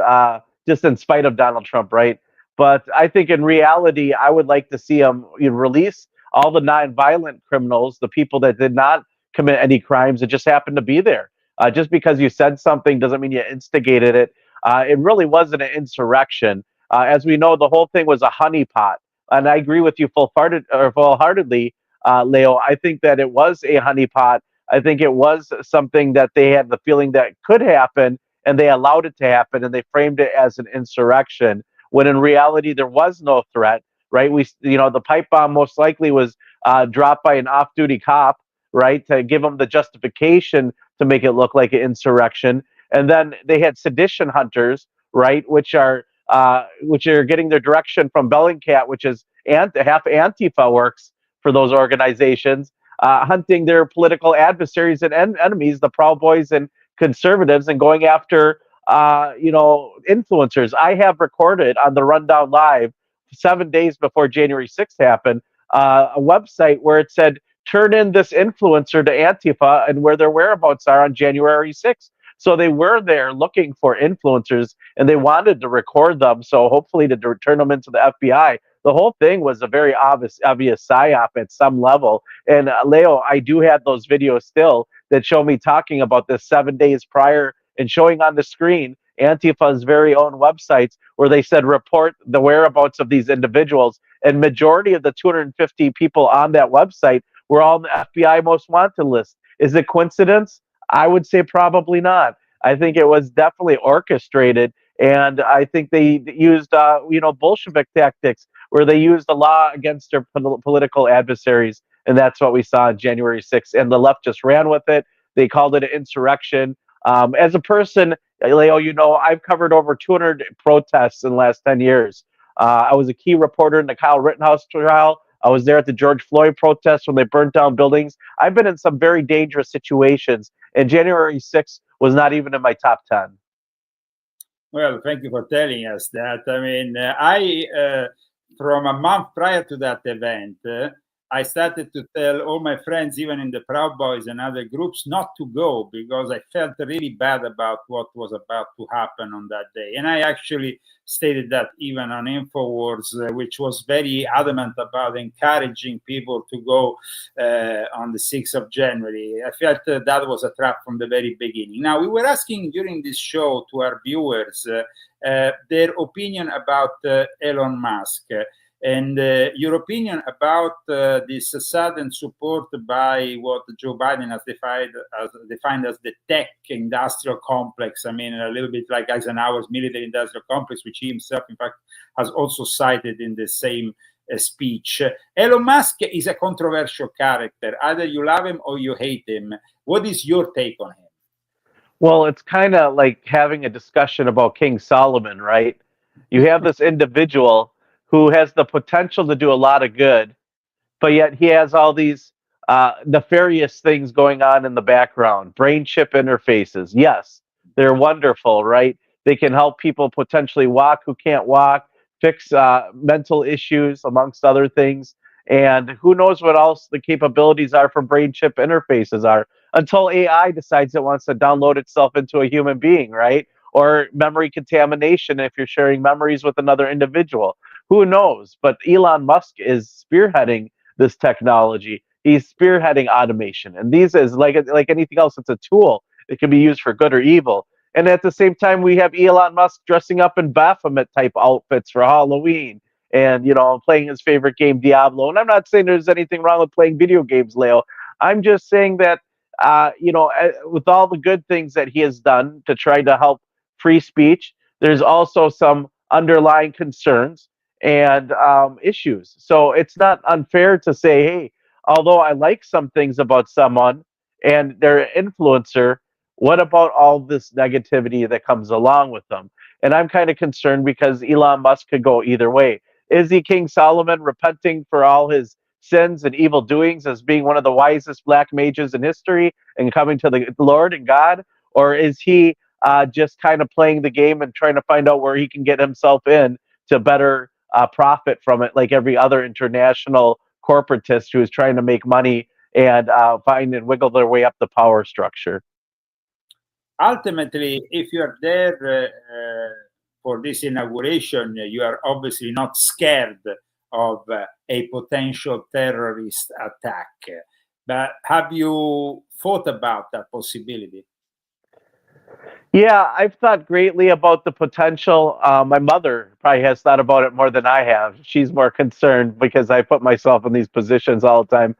just in spite of Donald Trump, right? But I think in reality, I would like to see him release all the non-violent criminals, the people that did not commit any crimes that just happened to be there. Just because you said something doesn't mean you instigated it. It really wasn't an insurrection. As we know, the whole thing was a honeypot. And I agree with you full-heartedly, Leo. I think that it was a honeypot. I think it was something that they had the feeling that could happen, and they allowed it to happen, and they framed it as an insurrection, when in reality there was no threat, right? The pipe bomb most likely was dropped by an off-duty cop, right, to give them the justification to make it look like an insurrection. And then they had sedition hunters, right, which are getting their direction from Bellingcat, which is half Antifa works for those organizations, hunting their political adversaries and enemies, the Proud Boys and conservatives, and going after influencers. I have recorded on the Rundown Live 7 days before January 6th happened, a website where it said, turn in this influencer to Antifa and where their whereabouts are on January 6th. So they were there looking for influencers, and they wanted to record them, so hopefully to turn them into the FBI. The whole thing was a very obvious psyop at some level. And Leo, I do have those videos still that show me talking about this 7 days prior and showing on the screen Antifa's very own websites where they said report the whereabouts of these individuals. And majority of the 250 people on that website were all on the FBI most wanted list. Is it coincidence? I would say probably not. I think it was definitely orchestrated, and I think they used, Bolshevik tactics where they used the law against their political adversaries, and that's what we saw on January 6th. And the left just ran with it. They called it an insurrection. As a person, Leo, I've covered over 200 protests in the last 10 years. I was a key reporter in the Kyle Rittenhouse trial. I was there at the George Floyd protests when they burnt down buildings. I've been in some very dangerous situations, and January 6th was not even in my top 10. Well, thank you for telling us that. I mean, from a month prior to that event, I started to tell all my friends, even in the Proud Boys and other groups, not to go because I felt really bad about what was about to happen on that day. And I actually stated that even on InfoWars, which was very adamant about encouraging people to go on the 6th of January. I felt that was a trap from the very beginning. Now, we were asking during this show to our viewers their opinion about Elon Musk. And your opinion about this sudden support by what Joe Biden has defined as the tech industrial complex. I mean, a little bit like Eisenhower's military industrial complex, which he himself, in fact, has also cited in the same speech. Elon Musk is a controversial character. Either you love him or you hate him. What is your take on him? Well, it's kind of like having a discussion about King Solomon, right? You have this individual who has the potential to do a lot of good, but yet he has all these nefarious things going on in the background. Brain chip interfaces, yes, they're wonderful, right? They can help people potentially walk who can't walk, fix mental issues, amongst other things. And who knows what else the capabilities are for brain chip interfaces are until AI decides it wants to download itself into a human being, right? Or memory contamination if you're sharing memories with another individual. Who knows? But Elon Musk is spearheading this technology. He's spearheading automation, and these is like anything else. It's a tool. It can be used for good or evil. And at the same time, we have Elon Musk dressing up in Baphomet type outfits for Halloween, and playing his favorite game, Diablo. And I'm not saying there's anything wrong with playing video games, Leo. I'm just saying that with all the good things that he has done to try to help free speech, there's also some underlying concerns and issues. So it's not unfair to say, hey, although I like some things about someone and they're an influencer, what about all this negativity that comes along with them? And I'm kind of concerned because Elon Musk could go either way. Is he King Solomon repenting for all his sins and evil doings as being one of the wisest black mages in history and coming to the Lord and God? Or is he just kind of playing the game and trying to find out where he can get himself in to better profit from it, like every other international corporatist who is trying to make money and find and wiggle their way up the power structure? Ultimately, if you are there for this inauguration, you are obviously not scared of a potential terrorist attack. But have you thought about that possibility? Yeah, I've thought greatly about the potential. My mother probably has thought about it more than I have. She's more concerned because I put myself in these positions all the time.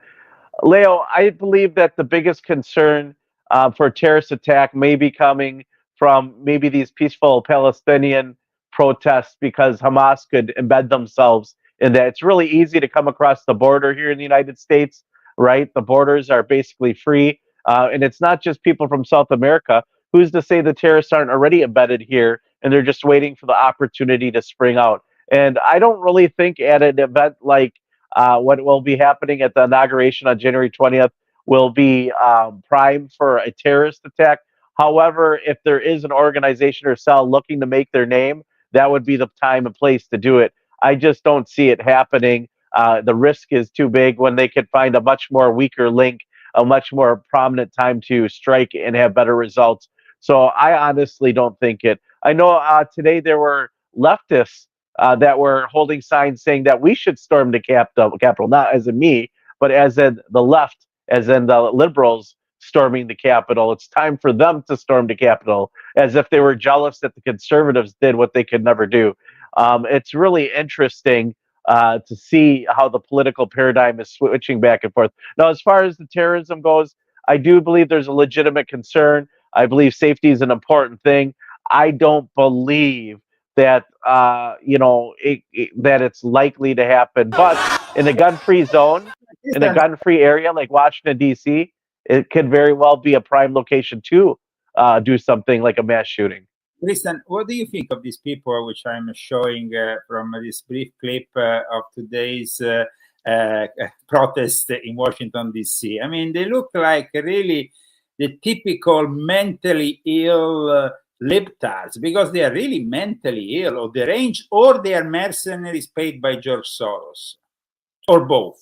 Leo, I believe that the biggest concern for a terrorist attack may be coming from maybe these peaceful Palestinian protests because Hamas could embed themselves in that. It's really easy to come across the border here in the United States, right? The borders are basically free. And it's not just people from South America. Who's to say the terrorists aren't already embedded here and they're just waiting for the opportunity to spring out? And I don't really think at an event like what will be happening at the inauguration on January 20th will be primed for a terrorist attack. However, if there is an organization or cell looking to make their name, that would be the time and place to do it. I just don't see it happening. The risk is too big when they could find a much more weaker link, a much more prominent time to strike and have better results. So I honestly don't think it. I know today there were leftists that were holding signs saying that we should storm the Capitol, not as in me, but as in the left, as in the liberals storming the Capitol. It's time for them to storm the Capitol, as if they were jealous that the conservatives did what they could never do. It's really interesting to see how the political paradigm is switching back and forth. Now, as far as the terrorism goes, I do believe there's a legitimate concern. I believe safety is an important thing. I don't believe that that it's likely to happen. But in a gun-free zone, in a gun-free area like Washington, D.C., it could very well be a prime location to do something like a mass shooting. Tristan, what do you think of these people, which I'm showing from this brief clip of today's protest in Washington, D.C.? I mean, they look like really the typical mentally ill libtards, because they are really mentally ill or deranged, or they are mercenaries paid by George Soros, or both.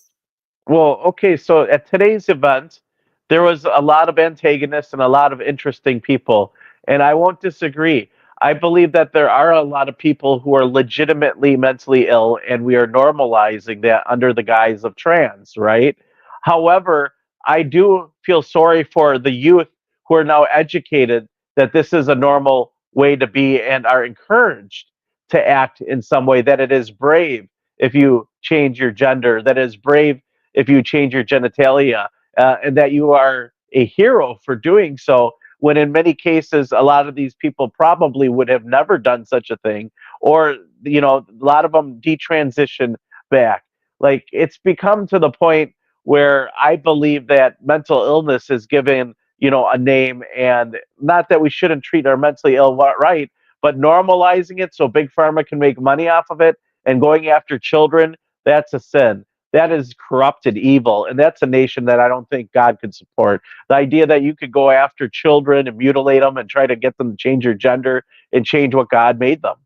Well, okay, so at today's event, there was a lot of antagonists and a lot of interesting people, and I won't disagree. I believe that there are a lot of people who are legitimately mentally ill, and we are normalizing that under the guise of trans, right? However, I do feel sorry for the youth who are now educated that this is a normal way to be and are encouraged to act in some way, that it is brave if you change your gender, that is brave if you change your genitalia, and that you are a hero for doing so, when in many cases, a lot of these people probably would have never done such a thing, or, a lot of them detransition back. Like, it's become to the point where I believe that mental illness is given, a name, and not that we shouldn't treat our mentally ill right, but normalizing it so big pharma can make money off of it and going after children, that's a sin. That is corrupted evil, and that's a nation that I don't think God could support. The idea that you could go after children and mutilate them and try to get them to change their gender and change what God made them,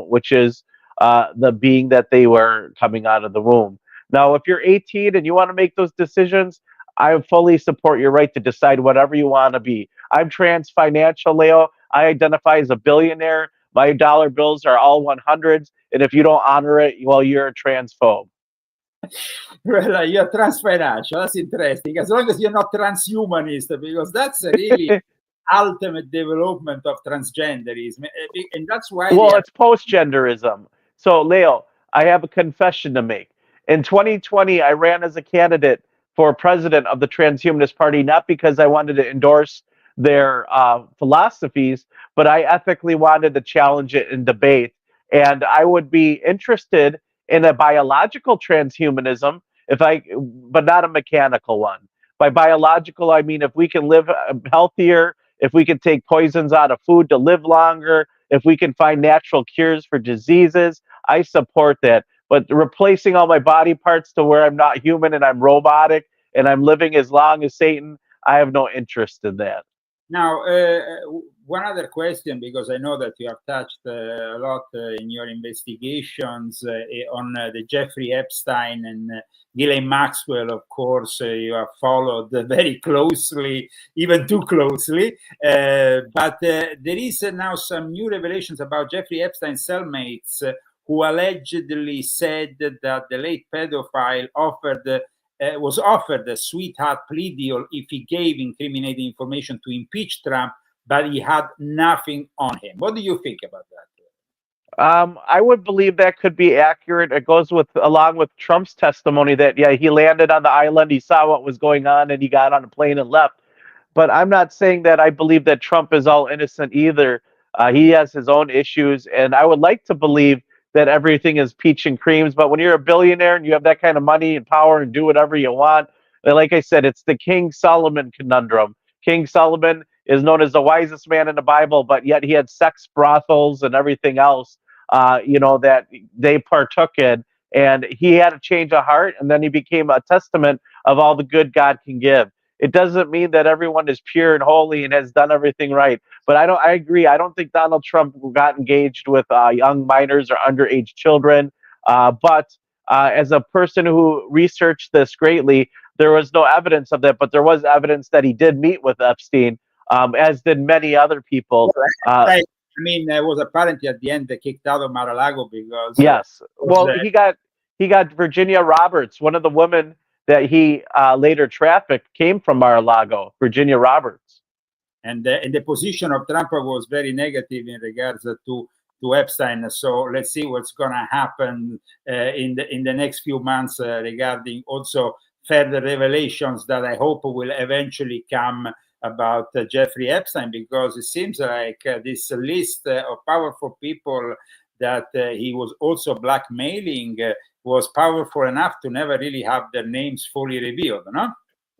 which is the being that they were coming out of the womb. Now, if you're 18 and you want to make those decisions, I fully support your right to decide whatever you want to be. I'm trans financial, Leo. I identify as a billionaire. My dollar bills are all 100s, and if you don't honor it, well, you're a transphobe. Well, you're trans financial. That's interesting. As long as you're not transhumanist, because that's a really ultimate development of transgenderism, and that's why. Well, it's post-genderism. So, Leo, I have a confession to make. In 2020, I ran as a candidate for president of the Transhumanist Party, not because I wanted to endorse their philosophies, but I ethically wanted to challenge it in debate. And I would be interested in a biological transhumanism, but not a mechanical one. By biological, I mean if we can live healthier, if we can take poisons out of food to live longer, if we can find natural cures for diseases, I support that. But replacing all my body parts to where I'm not human and I'm robotic and I'm living as long as Satan, I have no interest in that. Now, one other question, because I know that you have touched a lot in your investigations on the Jeffrey Epstein and Ghislaine Maxwell, of course, you have followed very closely, even too closely. But there is now some new revelations about Jeffrey Epstein's cellmates who allegedly said that the late pedophile was offered a sweetheart plea deal if he gave incriminating information to impeach Trump, but he had nothing on him. What do you think about that? I would believe that could be accurate. It goes along with Trump's testimony that, yeah, he landed on the island, he saw what was going on, and he got on a plane and left. But I'm not saying that I believe that Trump is all innocent either. He has his own issues, and I would like to believe that everything is peach and creams. But when you're a billionaire and you have that kind of money and power and do whatever you want, like I said, it's the King Solomon conundrum. King Solomon is known as the wisest man in the Bible, but yet he had sex brothels and everything else, that they partook in. And he had a change of heart, and then he became a testament of all the good God can give. It doesn't mean that everyone is pure and holy and has done everything right. But I agree. I don't think Donald Trump got engaged with young minors or underage children. But as a person who researched this greatly, there was no evidence of that. But there was evidence that he did meet with Epstein, as did many other people. I mean, it was apparently at the end they kicked out of Mar-a-Lago because. Yes. Well, he got Virginia Roberts, one of the women that he later trafficked, came from Mar-a-Lago, Virginia Roberts. And the position of Trump was very negative in regards to Epstein. So let's see what's going to happen in the next few months regarding also further revelations that I hope will eventually come about Jeffrey Epstein, because it seems like this list of powerful people that he was also blackmailing was powerful enough to never really have their names fully revealed, no?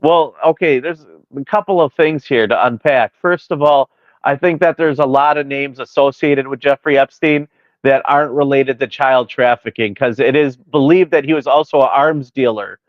Well, okay, there's a couple of things here to unpack. First of all, I think that there's a lot of names associated with Jeffrey Epstein that aren't related to child trafficking, because it is believed that he was also an arms dealer,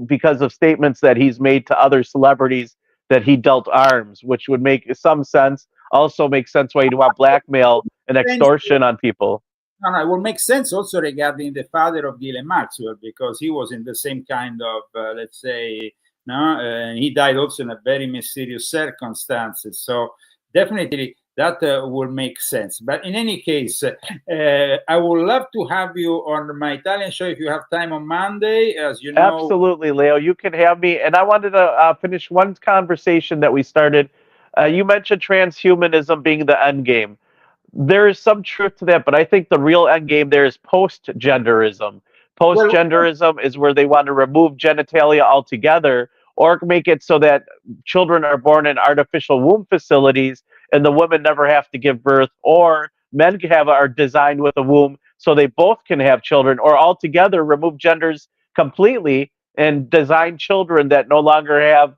because of statements that he's made to other celebrities that he dealt arms, which would make some sense. Also makes sense why you'd want blackmail and extortion on people. No, it will make sense also regarding the father of Ghislaine Maxwell, because he was in the same kind of, let's say, and he died also in a very mysterious circumstances. So definitely that will make sense. But in any case, I would love to have you on my Italian show if you have time on Monday, as you know. Absolutely, Leo. You can have me. And I wanted to finish one conversation that we started. You mentioned transhumanism being the end game. there is some truth to that, but I think the real end game there is post-genderism. Post-genderism is where they want to remove genitalia altogether, or make it so that children are born in artificial womb facilities and the women never have to give birth, or men are designed with a womb so they both can have children, or altogether remove genders completely and design children that no longer have,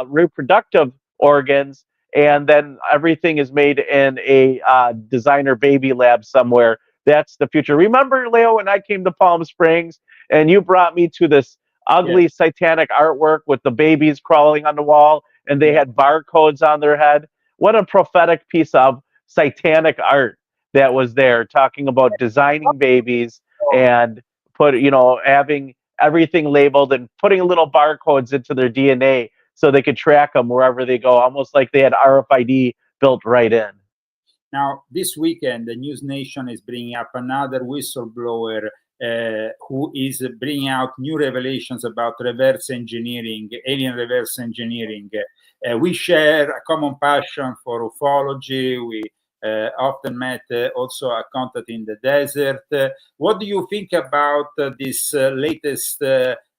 reproductive organs, and then everything is made in a designer baby lab somewhere. That's the future. Remember, Leo, when I came to Palm Springs and you brought me to this ugly satanic artwork with the babies crawling on the wall and they had barcodes on their head? What a prophetic piece of satanic art that was there, talking about designing babies and having everything labeled and putting little barcodes into their DNA so they could track them wherever they go, almost like they had RFID built right in. Now, this weekend, the News Nation is bringing up another whistleblower who is bringing out new revelations about reverse engineering, alien reverse engineering. We share a common passion for ufology. We often met also a contact in the desert. What do you think about these latest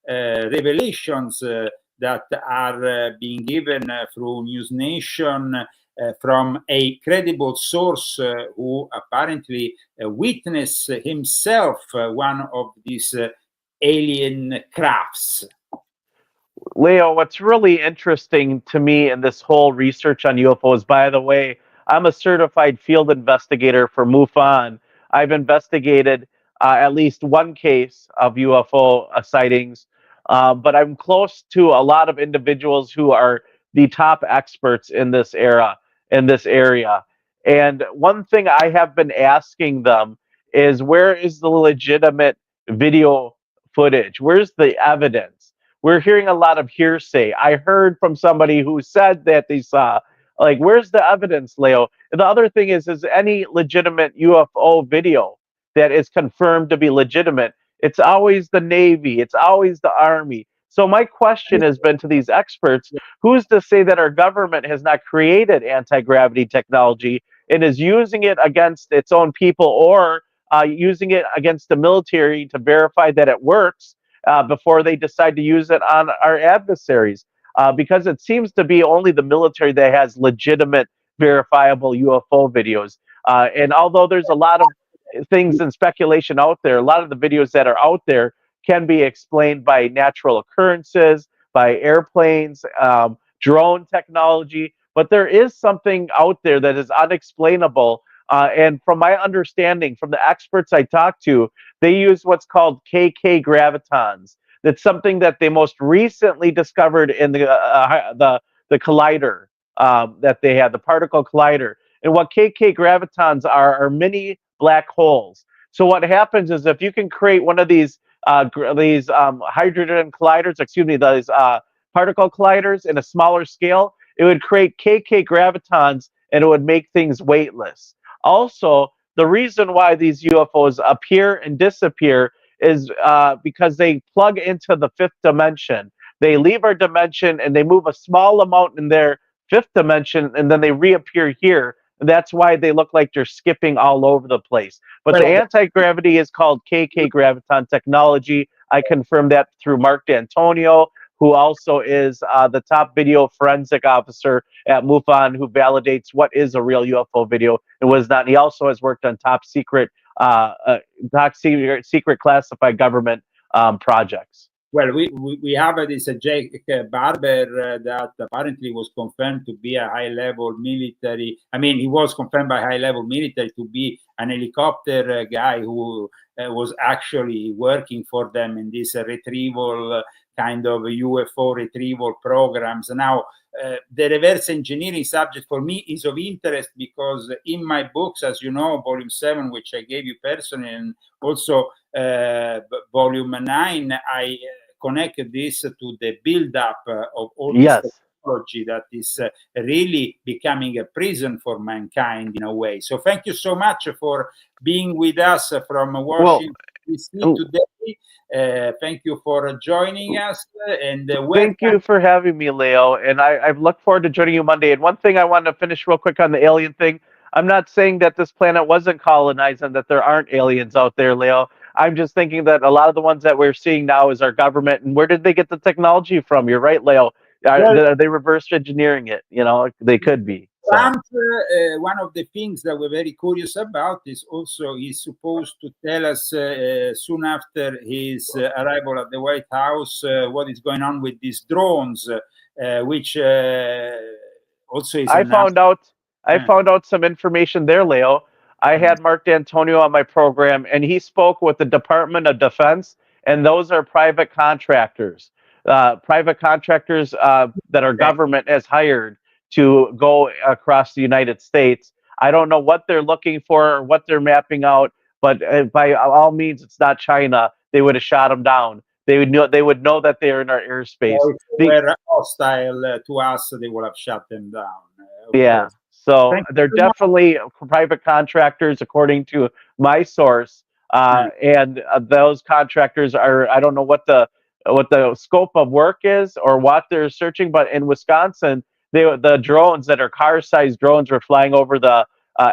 revelations that are being given through News Nation from a credible source who apparently witnessed himself one of these alien crafts? Leo, what's really interesting to me in this whole research on UFOs, by the way, I'm a certified field investigator for MUFON. I've investigated at least one case of UFO sightings, but I'm close to a lot of individuals who are the top experts in this area. And one thing I have been asking them is, where is the legitimate video footage? Where's the evidence? We're hearing a lot of hearsay. I heard from somebody who said that they saw. Like, where's the evidence, Leo? And the other thing is any legitimate UFO video that is confirmed to be legitimate, it's always the Navy, it's always the Army. So my question has been to these experts, who's to say that our government has not created anti-gravity technology and is using it against its own people, or using it against the military to verify that it works before they decide to use it on our adversaries? Because it seems to be only the military that has legitimate, verifiable UFO videos. And although there's a lot of things and speculation out there, a lot of the videos that are out there can be explained by natural occurrences, by airplanes, drone technology. But there is something out there that is unexplainable. And from my understanding, from the experts I talked to, they use what's called KK gravitons. That's something that they most recently discovered in the collider that they had, the particle collider. And what KK gravitons are mini black holes. So what happens is, if you can create one of these hydrogen colliders, these particle colliders in a smaller scale, it would create KK gravitons and it would make things weightless. Also, the reason why these UFOs appear and disappear is because they plug into the fifth dimension. They leave our dimension and they move a small amount in their fifth dimension, and then they reappear here. And that's why they look like they're skipping all over the place. But the anti-gravity is called KK graviton technology. I confirmed that through Mark D'Antonio, who also is the top video forensic officer at MUFON, who validates what is a real UFO video and was not. And he also has worked on top secret classified government projects. Well, we have this Jake Barber that apparently was confirmed to be a high-level military. I mean, he was confirmed by high-level military to be an helicopter guy who was actually working for them in this retrieval kind of UFO retrieval programs. Now, the reverse engineering subject for me is of interest because in my books, as you know, Volume 7, which I gave you personally, and also Volume 9, I connected this to the build-up of all this technology that is really becoming a prison for mankind in a way. So thank you so much for being with us from Washington, D.C. today. Thank you for joining us. And thank you for having me, Leo. And I look forward to joining you Monday. And one thing I want to finish real quick on the alien thing. I'm not saying that this planet wasn't colonized and that there aren't aliens out there, Leo. I'm just thinking that a lot of the ones that we're seeing now is our government. And where did they get the technology from? You're right, Leo. Are they reverse engineering it? You know, they could be. So. Trump, one of the things that we're very curious about is also he's supposed to tell us soon after his arrival at the White House what is going on with these drones, which also is. I found out some information there, Leo. I had Mark D'Antonio on my program, and he spoke with the Department of Defense, and those are private contractors. Private contractors that our government has hired to go across the United States. I don't know what they're looking for or what they're mapping out, but by all means, it's not China. They would have shot them down. They would know that they're in our airspace. If they were hostile to us, they would have shut them down. Yeah. So they're definitely private contractors, according to my source. And those contractors are, I don't know what the scope of work is or what they're searching, but in Wisconsin, the drones that are car-sized drones were flying over the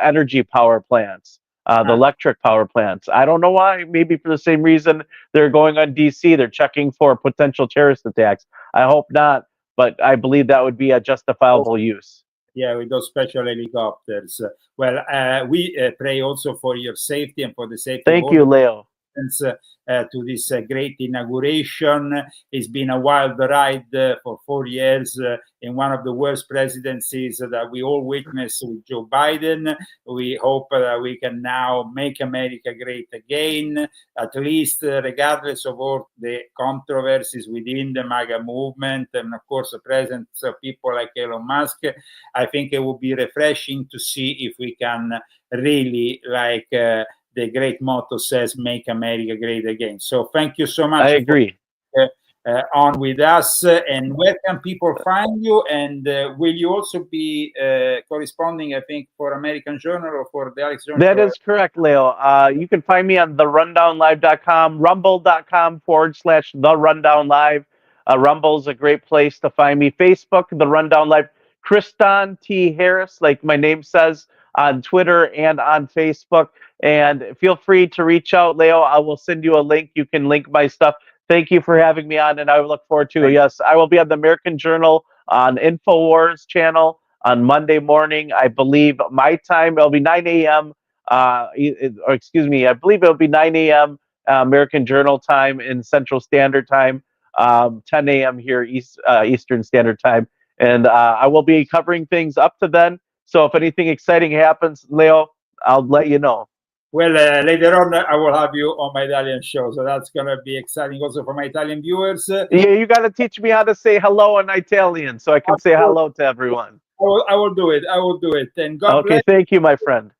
energy power plants, the electric power plants. I don't know why. Maybe for the same reason they're going on DC. They're checking for potential terrorist attacks. I hope not, but I believe that would be a justifiable use. Yeah, with those special helicopters. Well, we pray also for your safety and for the safety. Thank you, Leo. To this great inauguration. It's been a wild ride for 4 years in one of the worst presidencies that we all witnessed with Joe Biden. We hope that we can now make America great again, at least regardless of all the controversies within the MAGA movement and, of course, the presence of people like Elon Musk. I think it would be refreshing to see if we can really, like the great motto says, make America great again. So thank you so much. I agree. On with us. And where can people find you? And will you also be corresponding, I think, for American Journal or for the Alex Jones? That is correct, Leo. You can find me on therundownlive.com, rumble.com/therundownlive. Rumble is a great place to find me. Facebook, The Rundown Live. Kriston T. Harris, like my name says, on Twitter and on Facebook. And feel free to reach out, Leo. I will send you a link. You can link my stuff. Thank you for having me on, and I look forward to it. Yes, I will be on the American Journal on InfoWars channel on Monday morning. I believe my time, it'll be 9 a.m. Or excuse me, I believe it'll be 9 a.m. American Journal time in Central Standard Time, 10 a.m. here Eastern Standard Time. And I will be covering things up to then. So if anything exciting happens, Leo, I'll let you know. Well, later on, I will have you on my Italian show. So that's going to be exciting also for my Italian viewers. Yeah, you got to teach me how to say hello in Italian so I can say hello to everyone. I will do it. I will do it. And God bless. Thank you, my friend.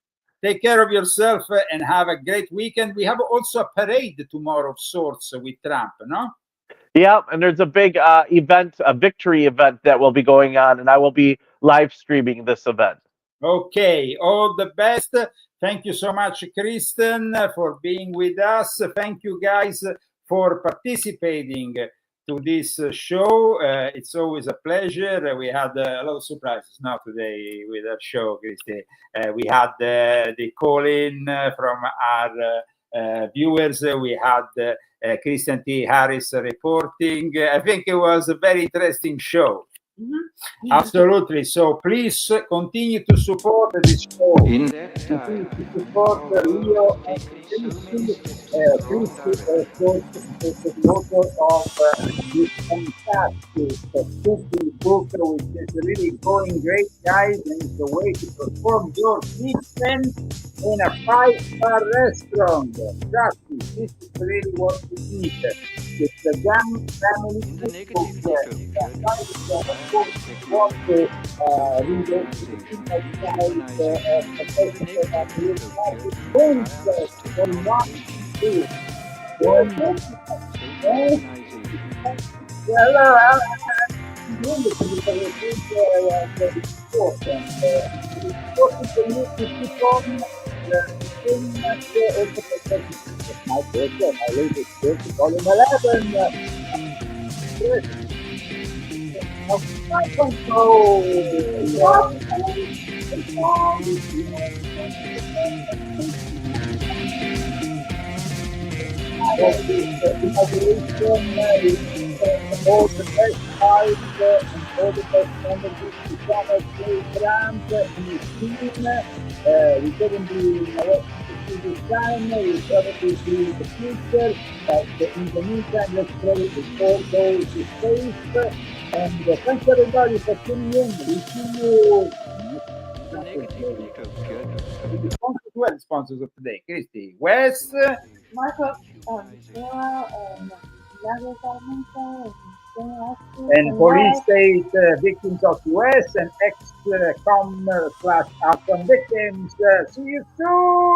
Take care of yourself and have a great weekend. We have also a parade tomorrow of sorts with Trump, no? Yeah, and there's a big event, a victory event that will be going on, and I will be live streaming this event. Okay, all the best. Thank you so much, Kristen, for being with us. Thank you guys for participating to this show. It's always a pleasure. We had a lot of surprises now today with our show, Kristen. We had the call-in from our viewers. We had Kristen T. Harris reporting. I think it was a very interesting show. Mm-hmm. Absolutely. So please continue to support this show. Continue to support Leo and Christy. The author of this fantastic cooking book, which is really going great, guys, and it's a way to perform your kitchen in a 5-star restaurant. Trust me, this is really what you need. It's the Zagami family cookbook. What the I don't know. All the best vibes and all the best energy to Thomas J. Grant and his team. We couldn't be in this time, we probably be in the future, but in the meantime, let's pray that all goes safe. And thanks everybody for tuning in. We see you. Sponsors of today, Christy, Wes, Marco, and police state victims of US and ex-com/Afghan victims. See you soon.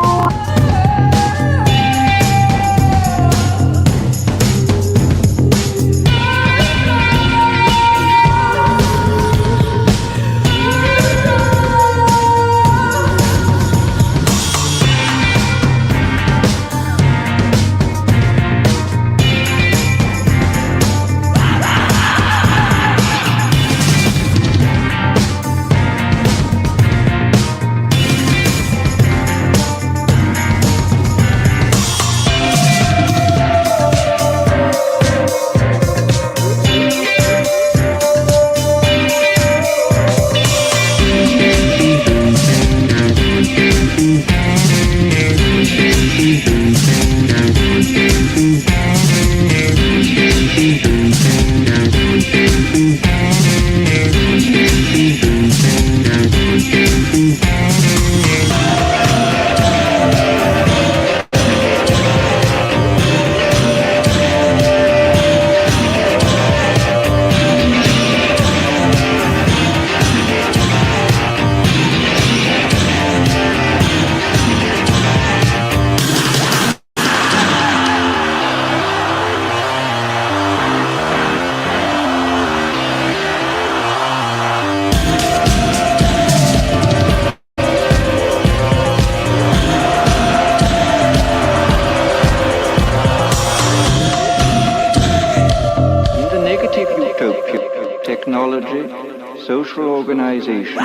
Technology, social organization.